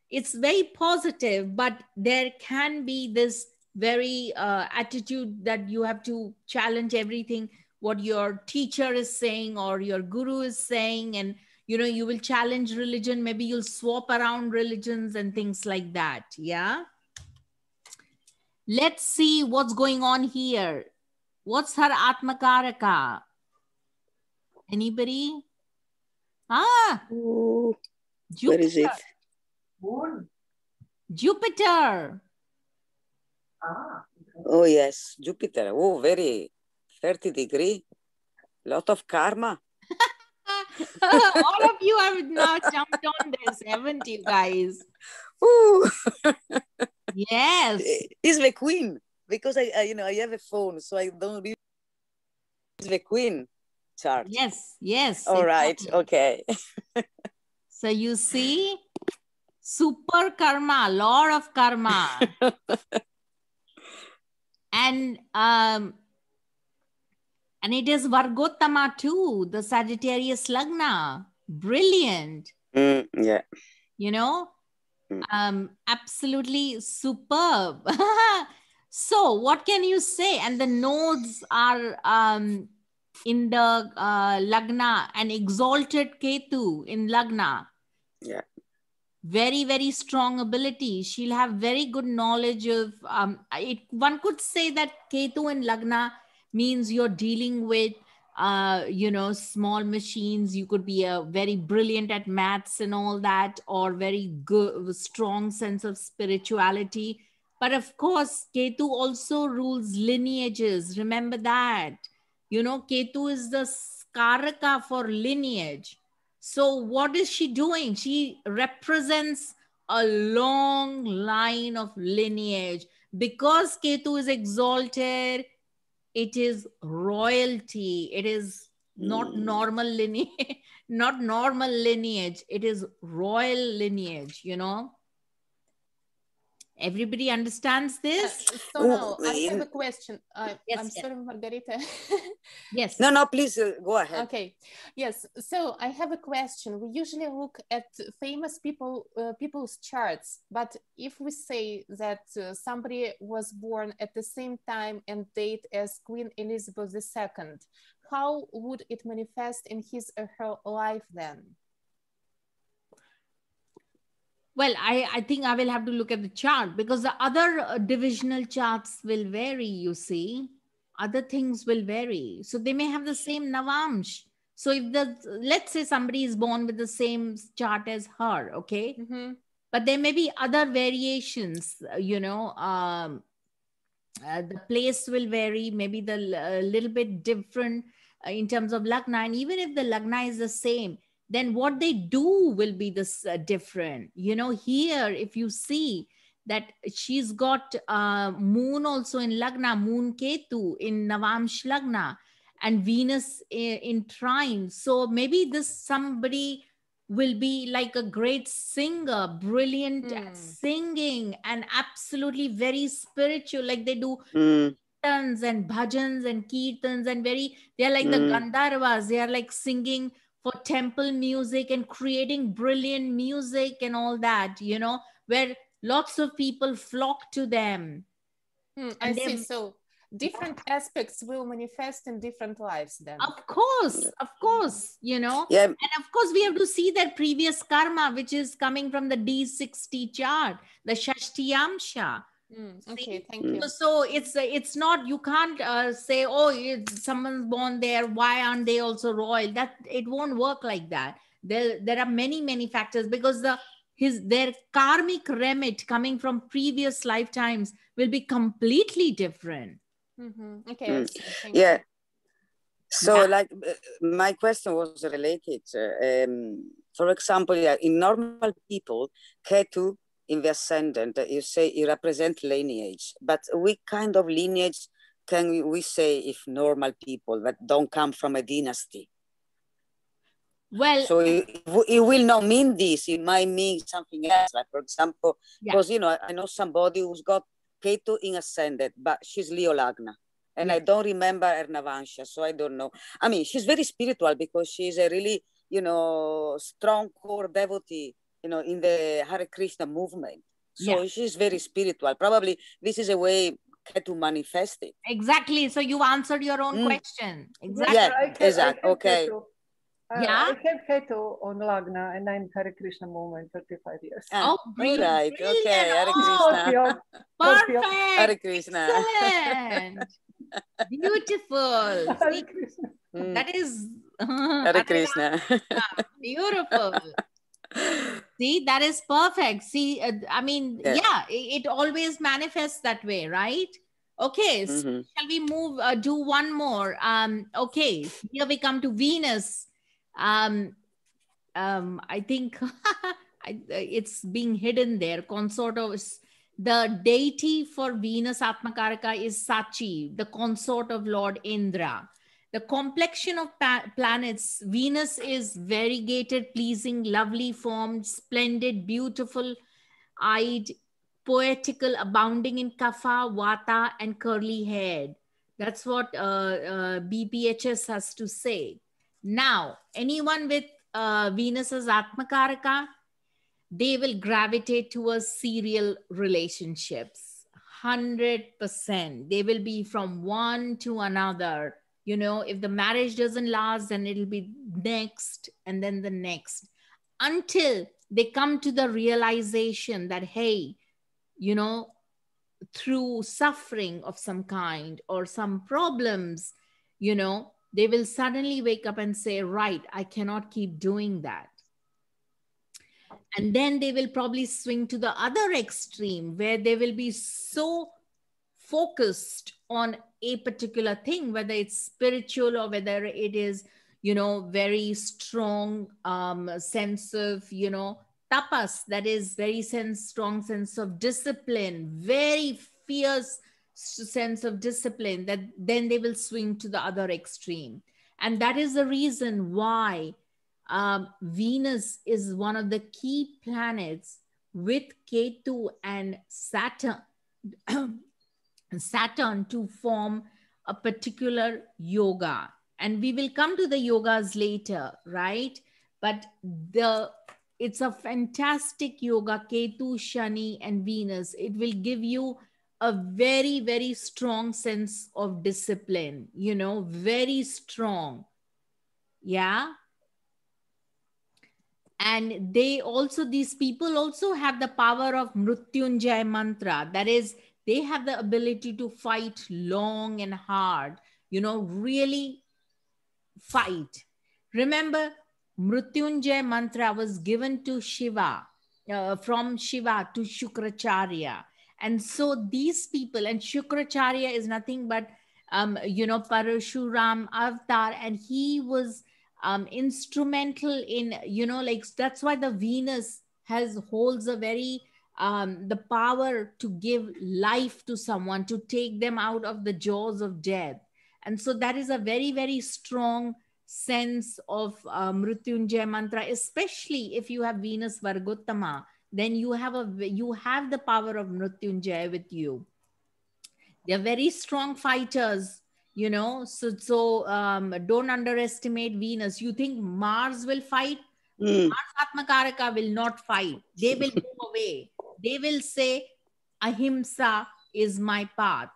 it's very positive, but there can be this very attitude that you have to challenge everything what your teacher is saying or your guru is saying. And, you know, you will challenge religion. Maybe you'll swap around religions and things like that. Yeah. Let's see what's going on here. What's her Atmakaraka? Anybody? Ooh, Jupiter. where is it? Moon. Jupiter. Oh, yes, Jupiter. Oh, very 30 degree. Lot of karma. All of you have now jumped on this, haven't you guys? Ooh. Yes. It's the queen, because I you know, I have a phone, so I don't really. It's the queen chart. Yes, yes. All right, exactly. okay. So you see, super karma, lot of karma. And it is Vargottama too, the Sagittarius Lagna. Brilliant. Yeah. You know, absolutely superb. So what can you say? And the nodes are in the Lagna, an exalted Ketu in Lagna. Yeah. Very, very strong ability. She'll have very good knowledge of, one could say that Ketu in Lagna means you're dealing with, you know, small machines. You could be very brilliant at maths and all that, or very good, strong sense of spirituality. But of course, Ketu also rules lineages. Remember that. You know, Ketu is the Karaka for lineage. So what is she doing? She represents a long line of lineage. Because Ketu is exalted, it is royalty. It is not normal lineage, not normal lineage. It is royal lineage, you know. Everybody understands this? So now I have a question. Yes, I'm yes. sorry, Margarita. Yes. No, please go ahead. Okay. Yes. So I have a question. We usually look at famous people's charts, but if we say that somebody was born at the same time and date as Queen Elizabeth II, how would it manifest in his or her life then? Well, I think I will have to look at the chart, because the other divisional charts will vary, you see. Other things will vary. So they may have the same Navamsh. So if let's say somebody is born with the same chart as her, okay? But there may be other variations, the place will vary, maybe the little bit different in terms of Lagna. And even if the Lagna is the same, then what they do will be this different. Here, if you see that she's got moon also in Lagna, moon Ketu in Navamsh Lagna, and Venus in trine. So maybe somebody will be like a great singer, brilliant at singing, and absolutely very spiritual, like they do kirtans and bhajans and kirtans, and they're like the Gandharvas. They are like singing for temple music and creating brilliant music and all that, where lots of people flock to them. I see. So different aspects will manifest in different lives then. Of course, Yeah. And of course, we have to see that previous karma, which is coming from the D60 chart, the Shashtiyamsha. Okay, thank you. So it's not, you can't say, oh, someone's born there, why aren't they also royal? That it won't work like that. There are many factors, because their karmic remit coming from previous lifetimes will be completely different. Okay, I see. Thank Yeah. you. So like my question was related. For example, in normal people, Ketu in the ascendant, you say it represents lineage, but what kind of lineage can we say if normal people that don't come from a dynasty? Well, so it will not mean this. It might mean something else. Like, for example, because I know somebody who's got Ketu in ascendant, but she's Leo Lagna, and I don't remember her Navansha, so I don't know. I mean, she's very spiritual because she's a really, strong core devotee, in the Hare Krishna movement. So she's very spiritual. Probably this is a way to manifest it. Exactly. So you answered your own question. Exactly. Yeah, exactly. Okay. I have Ketu on Lagna, and I'm Hare Krishna movement 35 years. Oh, brilliant. All right. Brilliant. Okay. Hare Krishna. Perfect. Hare Krishna. Excellent. Beautiful. Hare Krishna. That is Hare Krishna. Beautiful. See, that is perfect. See, I mean, it always manifests that way, right? Okay, so shall we move, do one more? Okay, here we come to Venus. I think it's being hidden there. Consort of the deity for Venus Ātmakāraka is Sachi, the consort of Lord Indra. The complexion of planets, Venus is variegated, pleasing, lovely formed, splendid, beautiful eyed, poetical, abounding in kapha, vata, and curly haired. That's what BPHS has to say. Now, anyone with Venus as Atmakaraka, they will gravitate towards serial relationships. 100%. They will be from one to another. If the marriage doesn't last, then it'll be next and then the next, until they come to the realization that, hey, through suffering of some kind or some problems, they will suddenly wake up and say, right, I cannot keep doing that. And then they will probably swing to the other extreme, where they will be so focused on a particular thing, whether it's spiritual or whether it is, very strong sense of, tapas, that is very strong sense of discipline, very fierce sense of discipline, that then they will swing to the other extreme. And that is the reason why Venus is one of the key planets with Ketu and Saturn, Saturn to form a particular yoga. And we will come to the yogas later, right? But it's a fantastic yoga, Ketu, Shani, and Venus. It will give you a very, very strong sense of discipline, you know, very strong. Yeah. And these people also have the power of Mrityunjay mantra. That is, they have the ability to fight long and hard, you know, really fight. Remember, Mrityunjay mantra was given to Shiva, from Shiva to Shukracharya. And so these people, and Shukracharya is nothing but, you know, Parashuram avatar, and he was instrumental in, you know, like, that's why the Venus holds a very, the power to give life to someone, to take them out of the jaws of death. And so that is a very, very strong sense of Mrityunjay mantra, especially if you have Venus Vargottama, then you have the power of Mrityunjay with you. They're very strong fighters, you know. So don't underestimate Venus. You think Mars will fight? Mars Atmakaraka will not fight. They will move away. They will say, ahimsa is my path.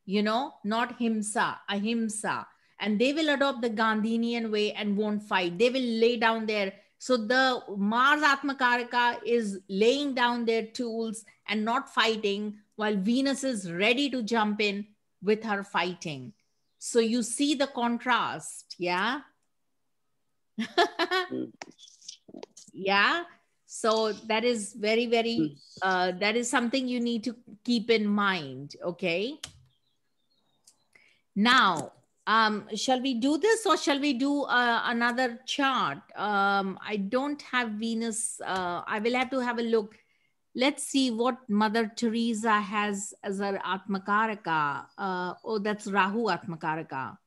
You know, not himsa, ahimsa. And they will adopt the Gandhinian way and won't fight. They will lay down their, so the Mars Atmakaraka is laying down their tools and not fighting, while Venus is ready to jump in with her fighting. So you see the contrast, yeah? Yeah. So that is very, very, that is something you need to keep in mind, okay? Now, shall we do this, or shall we do another chart? I don't have Venus. I will have to have a look. Let's see what Mother Teresa has as her Atmakaraka. Oh, that's Rahu Atmakaraka.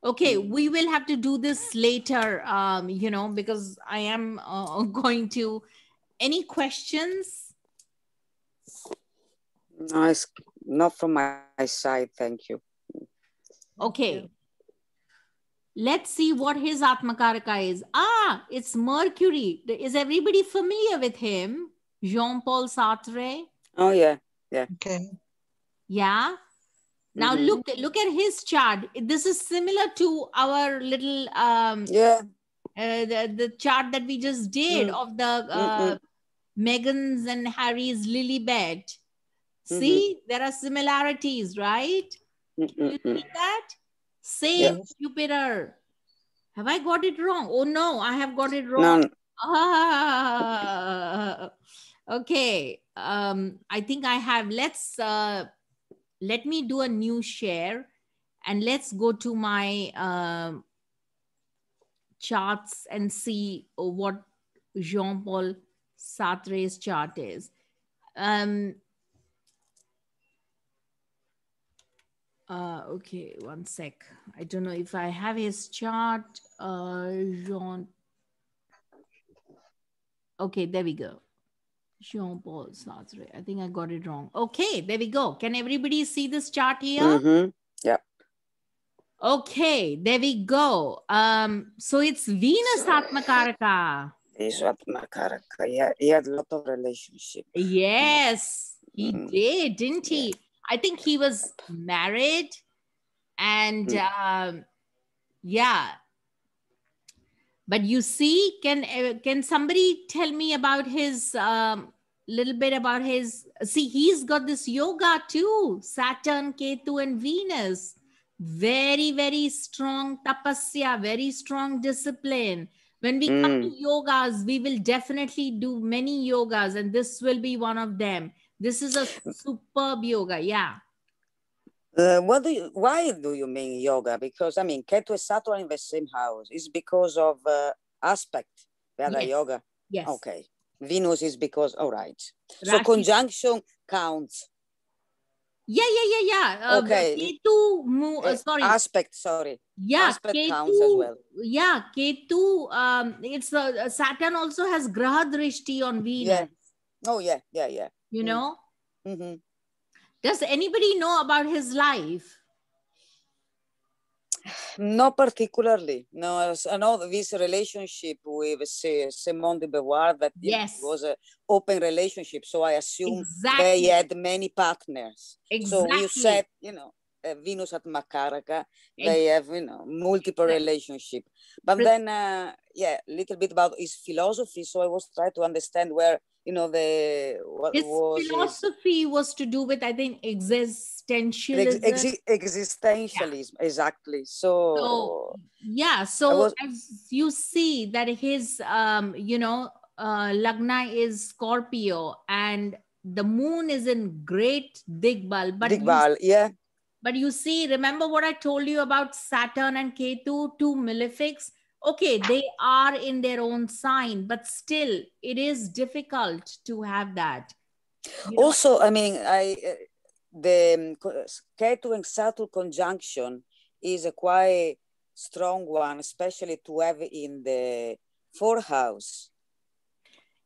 Okay, we will have to do this later, you know, because I am going to. Any questions? No, it's not from my side. Thank you. Okay. Let's see what his Atmakaraka is. Ah, it's Mercury. Is everybody familiar with him? Jean-Paul Sartre? Oh, yeah. Yeah. Okay. Yeah. Now look at his chart. This is similar to our little the chart that we just did of the Meghan's and Harry's Lilibet. See, there are similarities, right? You see that? Same Jupiter. Have I got it wrong? Oh no, I have got it wrong. No. Okay. I think I have. Let me do a new share, and let's go to my charts and see what Jean-Paul Sartre's chart is. Okay, one sec. I don't know if I have his chart. Okay, there we go. Jean-Paul Sartre. I think I got it wrong. Okay, there we go. Can everybody see this chart here? Yeah. Okay, there we go. So it's Venus Atmakaraka. It's Atmakaraka. Yeah, he had a lot of relationship. Yes, he did, didn't he? I think he was married, and yeah. But you see, can somebody tell me about his little bit about his? See, he's got this yoga too. Saturn, Ketu, and Venus. Very, very strong tapasya. Very strong discipline. When we come to yogas, we will definitely do many yogas, and this will be one of them. This is a superb yoga, yeah. Why do you mean yoga? Because I mean, Ketu and Saturn in the same house. It's because of aspect. Veda yoga. Yes. Okay. Venus is because. All right. So conjunction counts. Yeah. Okay. Ketu, sorry. Aspect. Sorry. Yeah. Aspect Ketu, counts as well. Yeah. Ketu. It's Saturn also has Graha Drishti on Venus. Oh, yeah, yeah, yeah. You know? Mm-hmm. Does anybody know about his life? Not particularly. No, I know this relationship with Simone de Beauvoir, that Yes. was an open relationship. So I assume Exactly. they had many partners. Exactly. So you said, Venus Ātmakāraka, they have, multiple relationship. But then, yeah, a little bit about his philosophy. So I was trying to understand where, what His was philosophy was to do with, I think, existentialism. Existentialism, exactly. So yeah, so as you see that his lagna is Scorpio and the moon is in great Digbal, but you see, remember what I told you about Saturn and Ketu, two malefics? Okay, they are in their own sign, but still it is difficult to have that. Also, I mean, the Ketu and Saturn conjunction is a quite strong one, especially to have in the fourth house.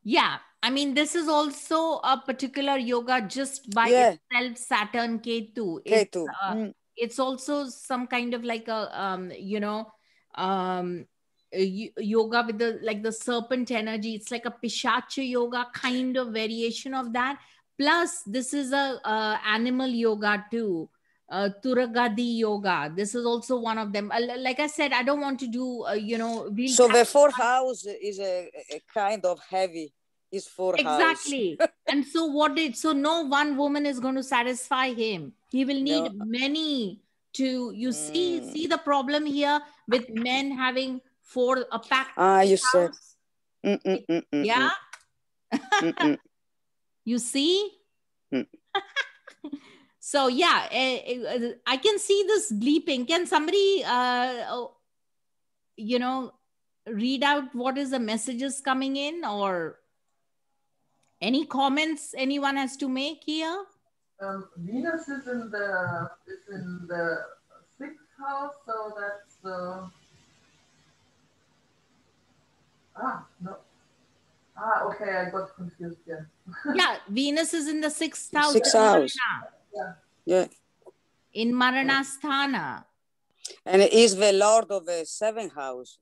Yeah, I mean, this is also a particular yoga just by itself, Saturn Ketu. It's also some kind of like a, yoga with the serpent energy. It's like a Pishacha yoga kind of variation of that. Plus, this is a animal yoga too. Turagadi yoga. This is also one of them. Like I said, I don't want to do, so the fourth house is a kind of heavy. Is fourth exactly. house. And so no one woman is going to satisfy him. He will need many to, see the problem here with men having a packed you house. Said. Yeah. You see? So yeah, I can see this bleeping. Can somebody, read out what is the messages coming in, or any comments anyone has to make here? Venus is in the sixth house, so that's no. Okay, I got confused. Yeah, Venus is in the sixth house. Sixth house. Yeah. In Maranasthana. And it is the Lord of the seventh house,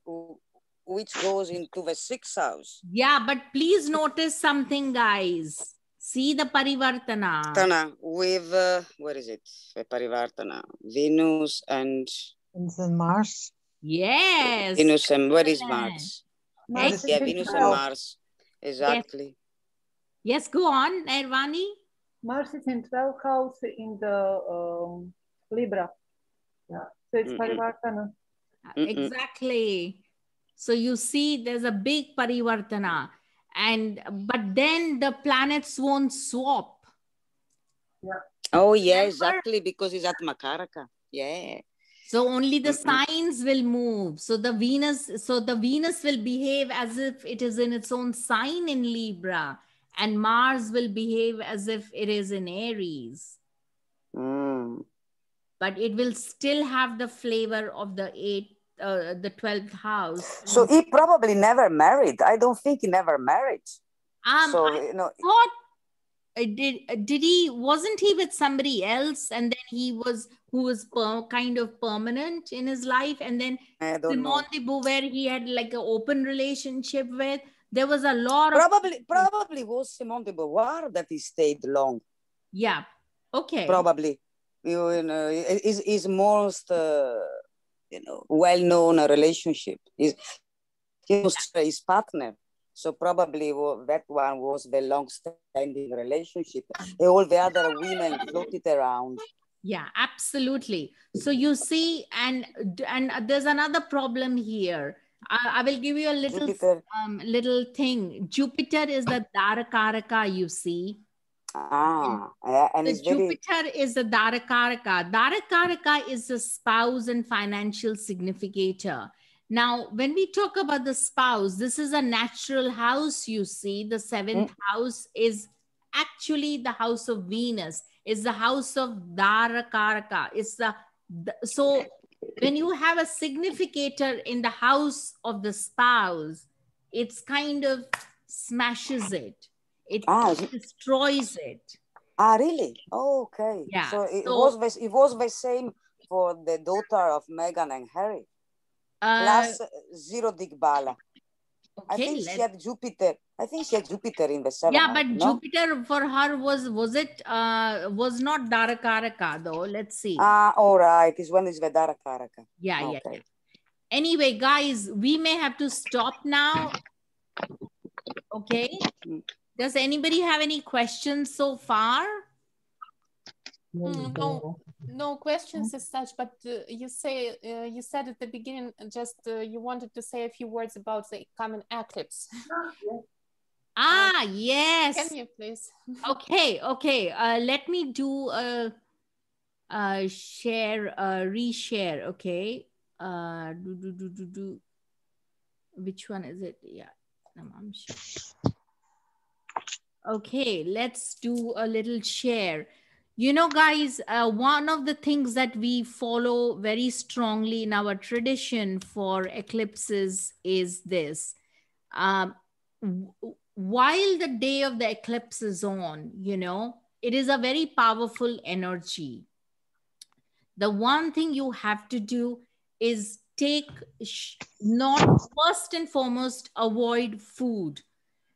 which goes into the sixth house. Yeah, but please notice something, guys. See the Parivartana. With, where is it? The Parivartana. Venus and Mars. Yes. Venus and where is Mars? Mars Venus and Mars. Exactly. Yes, go on, Nirvani. Mars is in 12th house in the Libra. Yeah, so it's Parivartana. Exactly. So you see, there's a big Parivartana. But then the planets won't swap. Yeah. Oh, yeah, exactly, because it's Atmakaraka. Yeah. So only the signs will move. So the Venus will behave as if it is in its own sign in Libra, and Mars will behave as if it is in Aries. But it will still have the flavor of the 12th house. So he probably never married. I don't think he never married. Did he, wasn't he with somebody else, and then who was kind of permanent in his life, and then Simone de Beauvoir he had like an open relationship with. There was a lot probably was Simone de Beauvoir that he stayed long. Yeah. Okay. Probably. His most well-known relationship is his partner. So probably that one was the long-standing relationship. All the other women floated around. Yeah, absolutely. So you see, and there's another problem here. I will give you a little thing. Jupiter is the Ātmakaraka, you see. And so Jupiter is the Ātmakaraka. Ātmakaraka is the spouse and financial significator. Now, when we talk about the spouse, this is a natural house, you see. The seventh house is actually the house of Venus. It's the house of Ātmakaraka. So when you have a significator in the house of the spouse, it's kind of smashes it. It Ah, destroys it. Ah, really? Oh, okay. Yeah. So it was the same for the daughter of Meghan and Harry. Plus zero Digbala. Okay, I think she had Jupiter. I think she had Jupiter in the seventh. Yeah, but no? Jupiter for her was not Ātmakāraka though. Let's see. Ah, all right. It's when it's the Ātmakāraka. Yeah, okay. yeah. Anyway, guys, we may have to stop now. Okay. Does anybody have any questions so far? No questions as such, but you said at the beginning just you wanted to say a few words about the coming eclipse. Ah, yes. Can you please? Okay. Let me do a reshare. Okay. Which one is it? Yeah. I'm sure. Okay, let's do a little share. You know, guys, one of the things that we follow very strongly in our tradition for eclipses is this. While the day of the eclipse is on, you know, it is a very powerful energy. The one thing you have to do is not first and foremost, avoid food.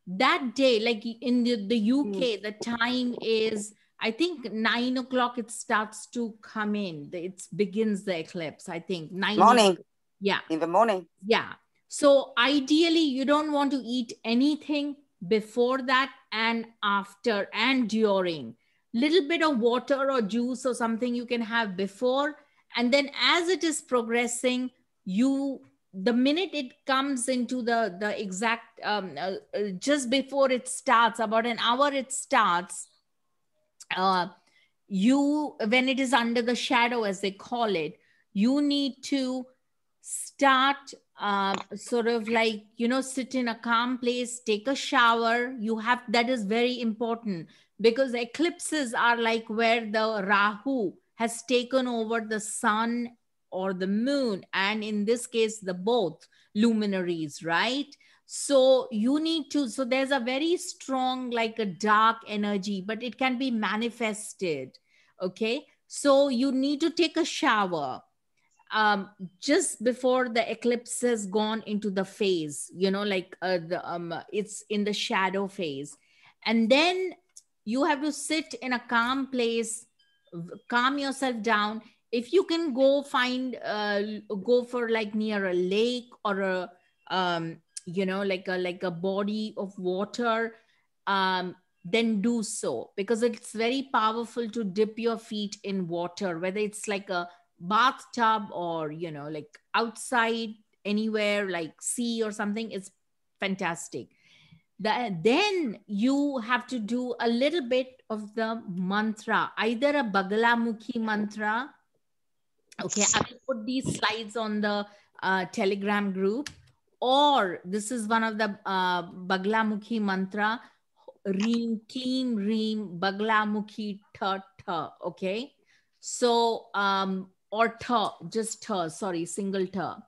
That day, like in the UK, the time is, I think 9 o'clock it starts to come in. It begins the eclipse, I think. 9 morning. Yeah. In the morning. Yeah. So ideally, you don't want to eat anything before that and after and during. Little bit of water or juice or something you can have before. And then as it is progressing, the minute it comes into the exact, just before it starts, about an hour it starts, when it is under the shadow, as they call it, you need to start sort of like, you know, sit in a calm place, take a shower. That is very important, because eclipses are like where the Rahu has taken over the sun or the moon, and in this case the both luminaries, right? So there's a very strong, like a dark energy, but it can be manifested. Okay, so you need to take a shower just before the eclipse has gone into the phase, you know, like it's in the shadow phase. And then you have to sit in a calm place, calm yourself down. If you can go for like near a lake or you know, like a body of water, then do so, because it's very powerful to dip your feet in water, whether it's like a bathtub or, you know, like outside anywhere like sea or something. It's fantastic. Then you have to do a little bit of the mantra, either a Bagalamukhi mantra. Okay, I will put these slides on the Telegram group, or this is one of the Bagalamukhi mantra, Reem, Kleem, Reem, Bagalamukhi, Tha, Tha. Okay, so or Tha, just Tha, sorry, single Tha,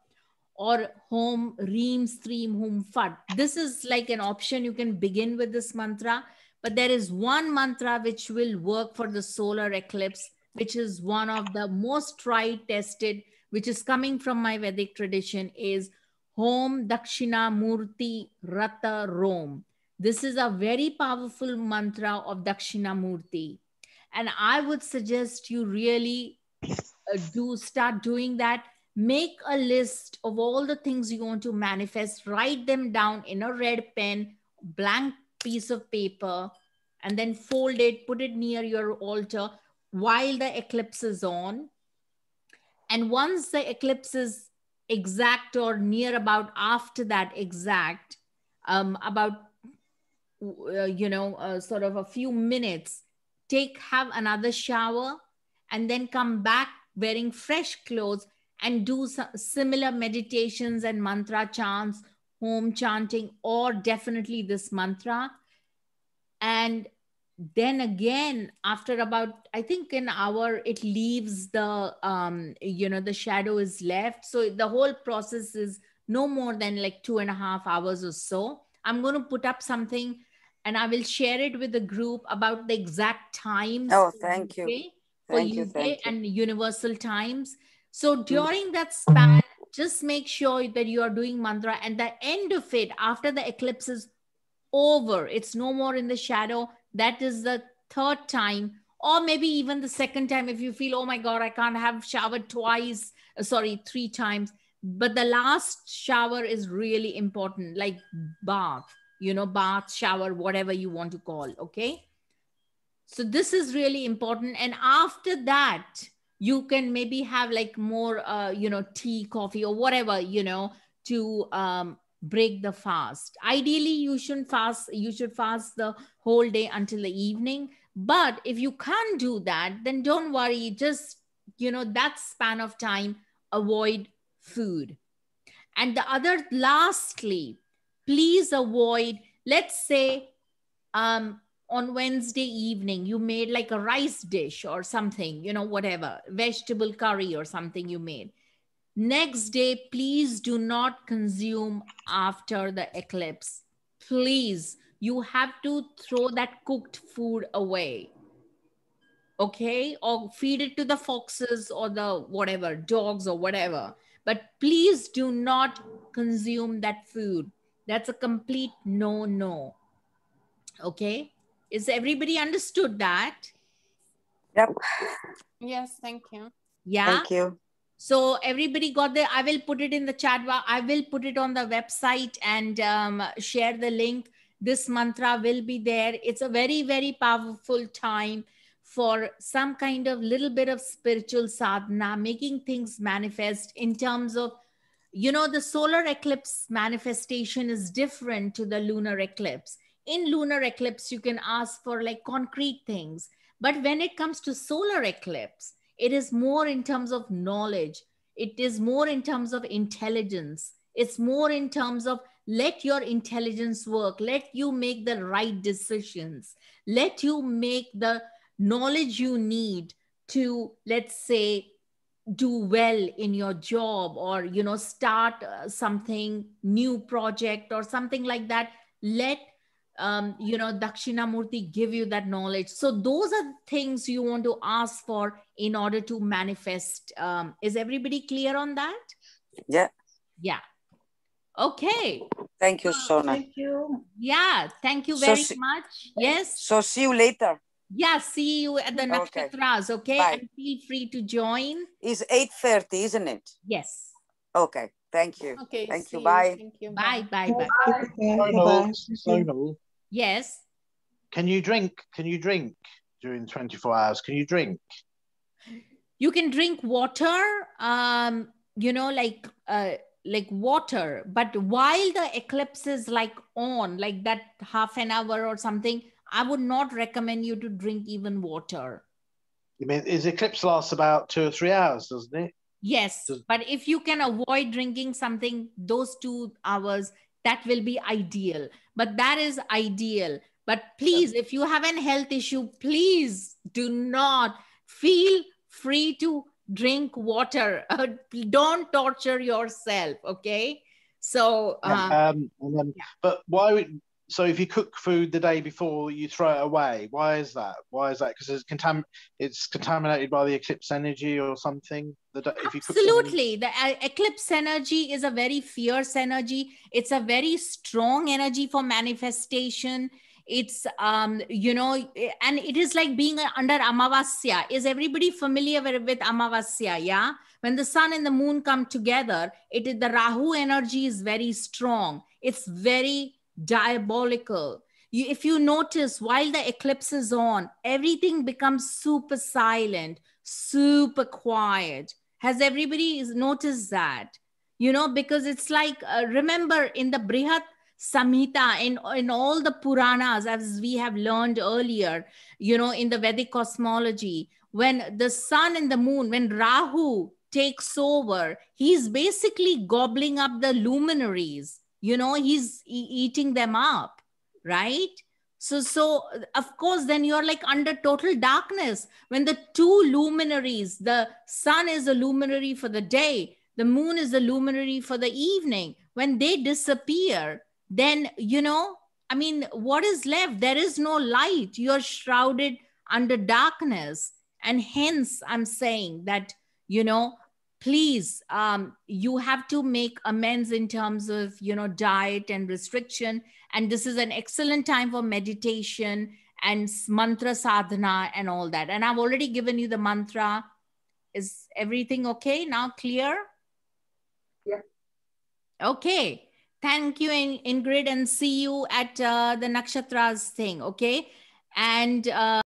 or Hom, Reem, Stream, Hum, Fat. This is like an option. You can begin with this mantra, but there is one mantra which will work for the solar eclipse, which is one of the most tried, tested, which is coming from my Vedic tradition, is Hom Dakshina Murti Rata Rom. This is a very powerful mantra of Dakshina Murti. And I would suggest you really start doing that. Make a list of all the things you want to manifest, write them down in a red pen, blank piece of paper, and then fold it, put it near your altar while the eclipse is on. And once the eclipse is exact or near about after that exact, sort of a few minutes, have another shower, and then come back wearing fresh clothes and do similar meditations and mantra chants, home chanting, or definitely this mantra. And then again, after about, I think an hour, it leaves the, the shadow is left. So the whole process is no more than like 2.5 hours or so. I'm going to put up something and I will share it with the group about the exact times. Oh, thank you. For Thank you, UK thank you. and universal times. So during that span, just make sure that you are doing mantra, and the end of it, after the eclipse is over, it's no more in the shadow. That is the third time, or maybe even the second time if you feel, oh my God, I can't have showered twice, sorry, 3 times. But the last shower is really important, like bath, you know, bath, shower, whatever you want to call, okay? So this is really important. And after that, you can maybe have like more, you know, tea, coffee, or whatever, you know, to break the fast. Ideally, you shouldn't fast. You should fast the whole day until the evening. But if you can't do that, then don't worry. Just, you know, that span of time, avoid food. And the other, lastly, please avoid, let's say, on Wednesday evening, you made like a rice dish or something, you know, whatever, vegetable curry or something you made. Next day, please do not consume after the eclipse. Please, you have to throw that cooked food away. Okay? Or feed it to the foxes or the whatever, dogs or whatever. But please do not consume that food. That's a complete no. Okay? Is everybody understood that? Yep. Yes, thank you. Yeah. Thank you. So everybody got there. I will put it in the chat bar. I will put it on the website and share the link. This mantra will be there. It's a very, very powerful time for some kind of little bit of spiritual sadhana, making things manifest in terms of, you know, the solar eclipse manifestation is different to the lunar eclipse. In lunar eclipse, you can ask for like concrete things. But when it comes to solar eclipse, it is more in terms of knowledge. It is more in terms of intelligence. It's more in terms of let your intelligence work. Let you make the right decisions. Let you make the knowledge you need to, let's say, do well in your job, or, you know, start something new project or something like that. Let you know, Dakshinamurti give you that knowledge. So those are things you want to ask for in order to manifest. Is everybody clear on that? Yeah. Yeah. Okay. Thank you, Sona. Thank you. Yeah. Thank you very much. Yes. So see you later. Yeah. See you at the Nakshatras. Okay. Bye. And feel free to join. It's 8:30, isn't it? Yes. Okay. Thank you. Okay. Thank you. see Bye. Thank you. Bye. Bye. Bye. Bye-bye. Sonal, Yes. can you drink during 24 hours? Can you drink? You can drink water, you know, like water, but while the eclipse is like on, like that half an hour or something, I would not recommend you to drink even water. I mean, his eclipse lasts about 2 or 3 hours, doesn't it? Yes, but if you can avoid drinking something those 2 hours, that will be ideal. But that is ideal. But please, if you have an health issue, please do not feel free to drink water. Don't torture yourself, okay? So, but why would, so if you cook food the day before, you throw it away. Why is that? Why is that? Because it's contaminated by the eclipse energy or something? Absolutely. The eclipse energy is a very fierce energy. It's a very strong energy for manifestation. It's, you know, and it is like being under Amavasya. Is everybody familiar with Amavasya? Yeah. When the sun and the moon come together, the Rahu energy is very strong. It's very diabolical. If you notice, while the eclipse is on, everything becomes super silent, super quiet. Has everybody noticed that? You know, because it's like, remember in the Brihat Samhita, in all the Puranas, as we have learned earlier, you know, in the Vedic cosmology, when the sun and the moon, when Rahu takes over, he's basically gobbling up the luminaries. You know, he's eating them up, right? So of course, then you're like under total darkness. When the 2 luminaries, the sun is a luminary for the day, the moon is a luminary for the evening. When they disappear, then, you know, I mean, what is left? There is no light. You're shrouded under darkness. And hence, I'm saying that, you know, please, you have to make amends in terms of, you know, diet and restriction. And this is an excellent time for meditation and mantra sadhana and all that. And I've already given you the mantra. Is everything okay now? Clear? Yeah. Okay. Thank you, Ingrid, and see you at the Nakshatras thing. Okay. And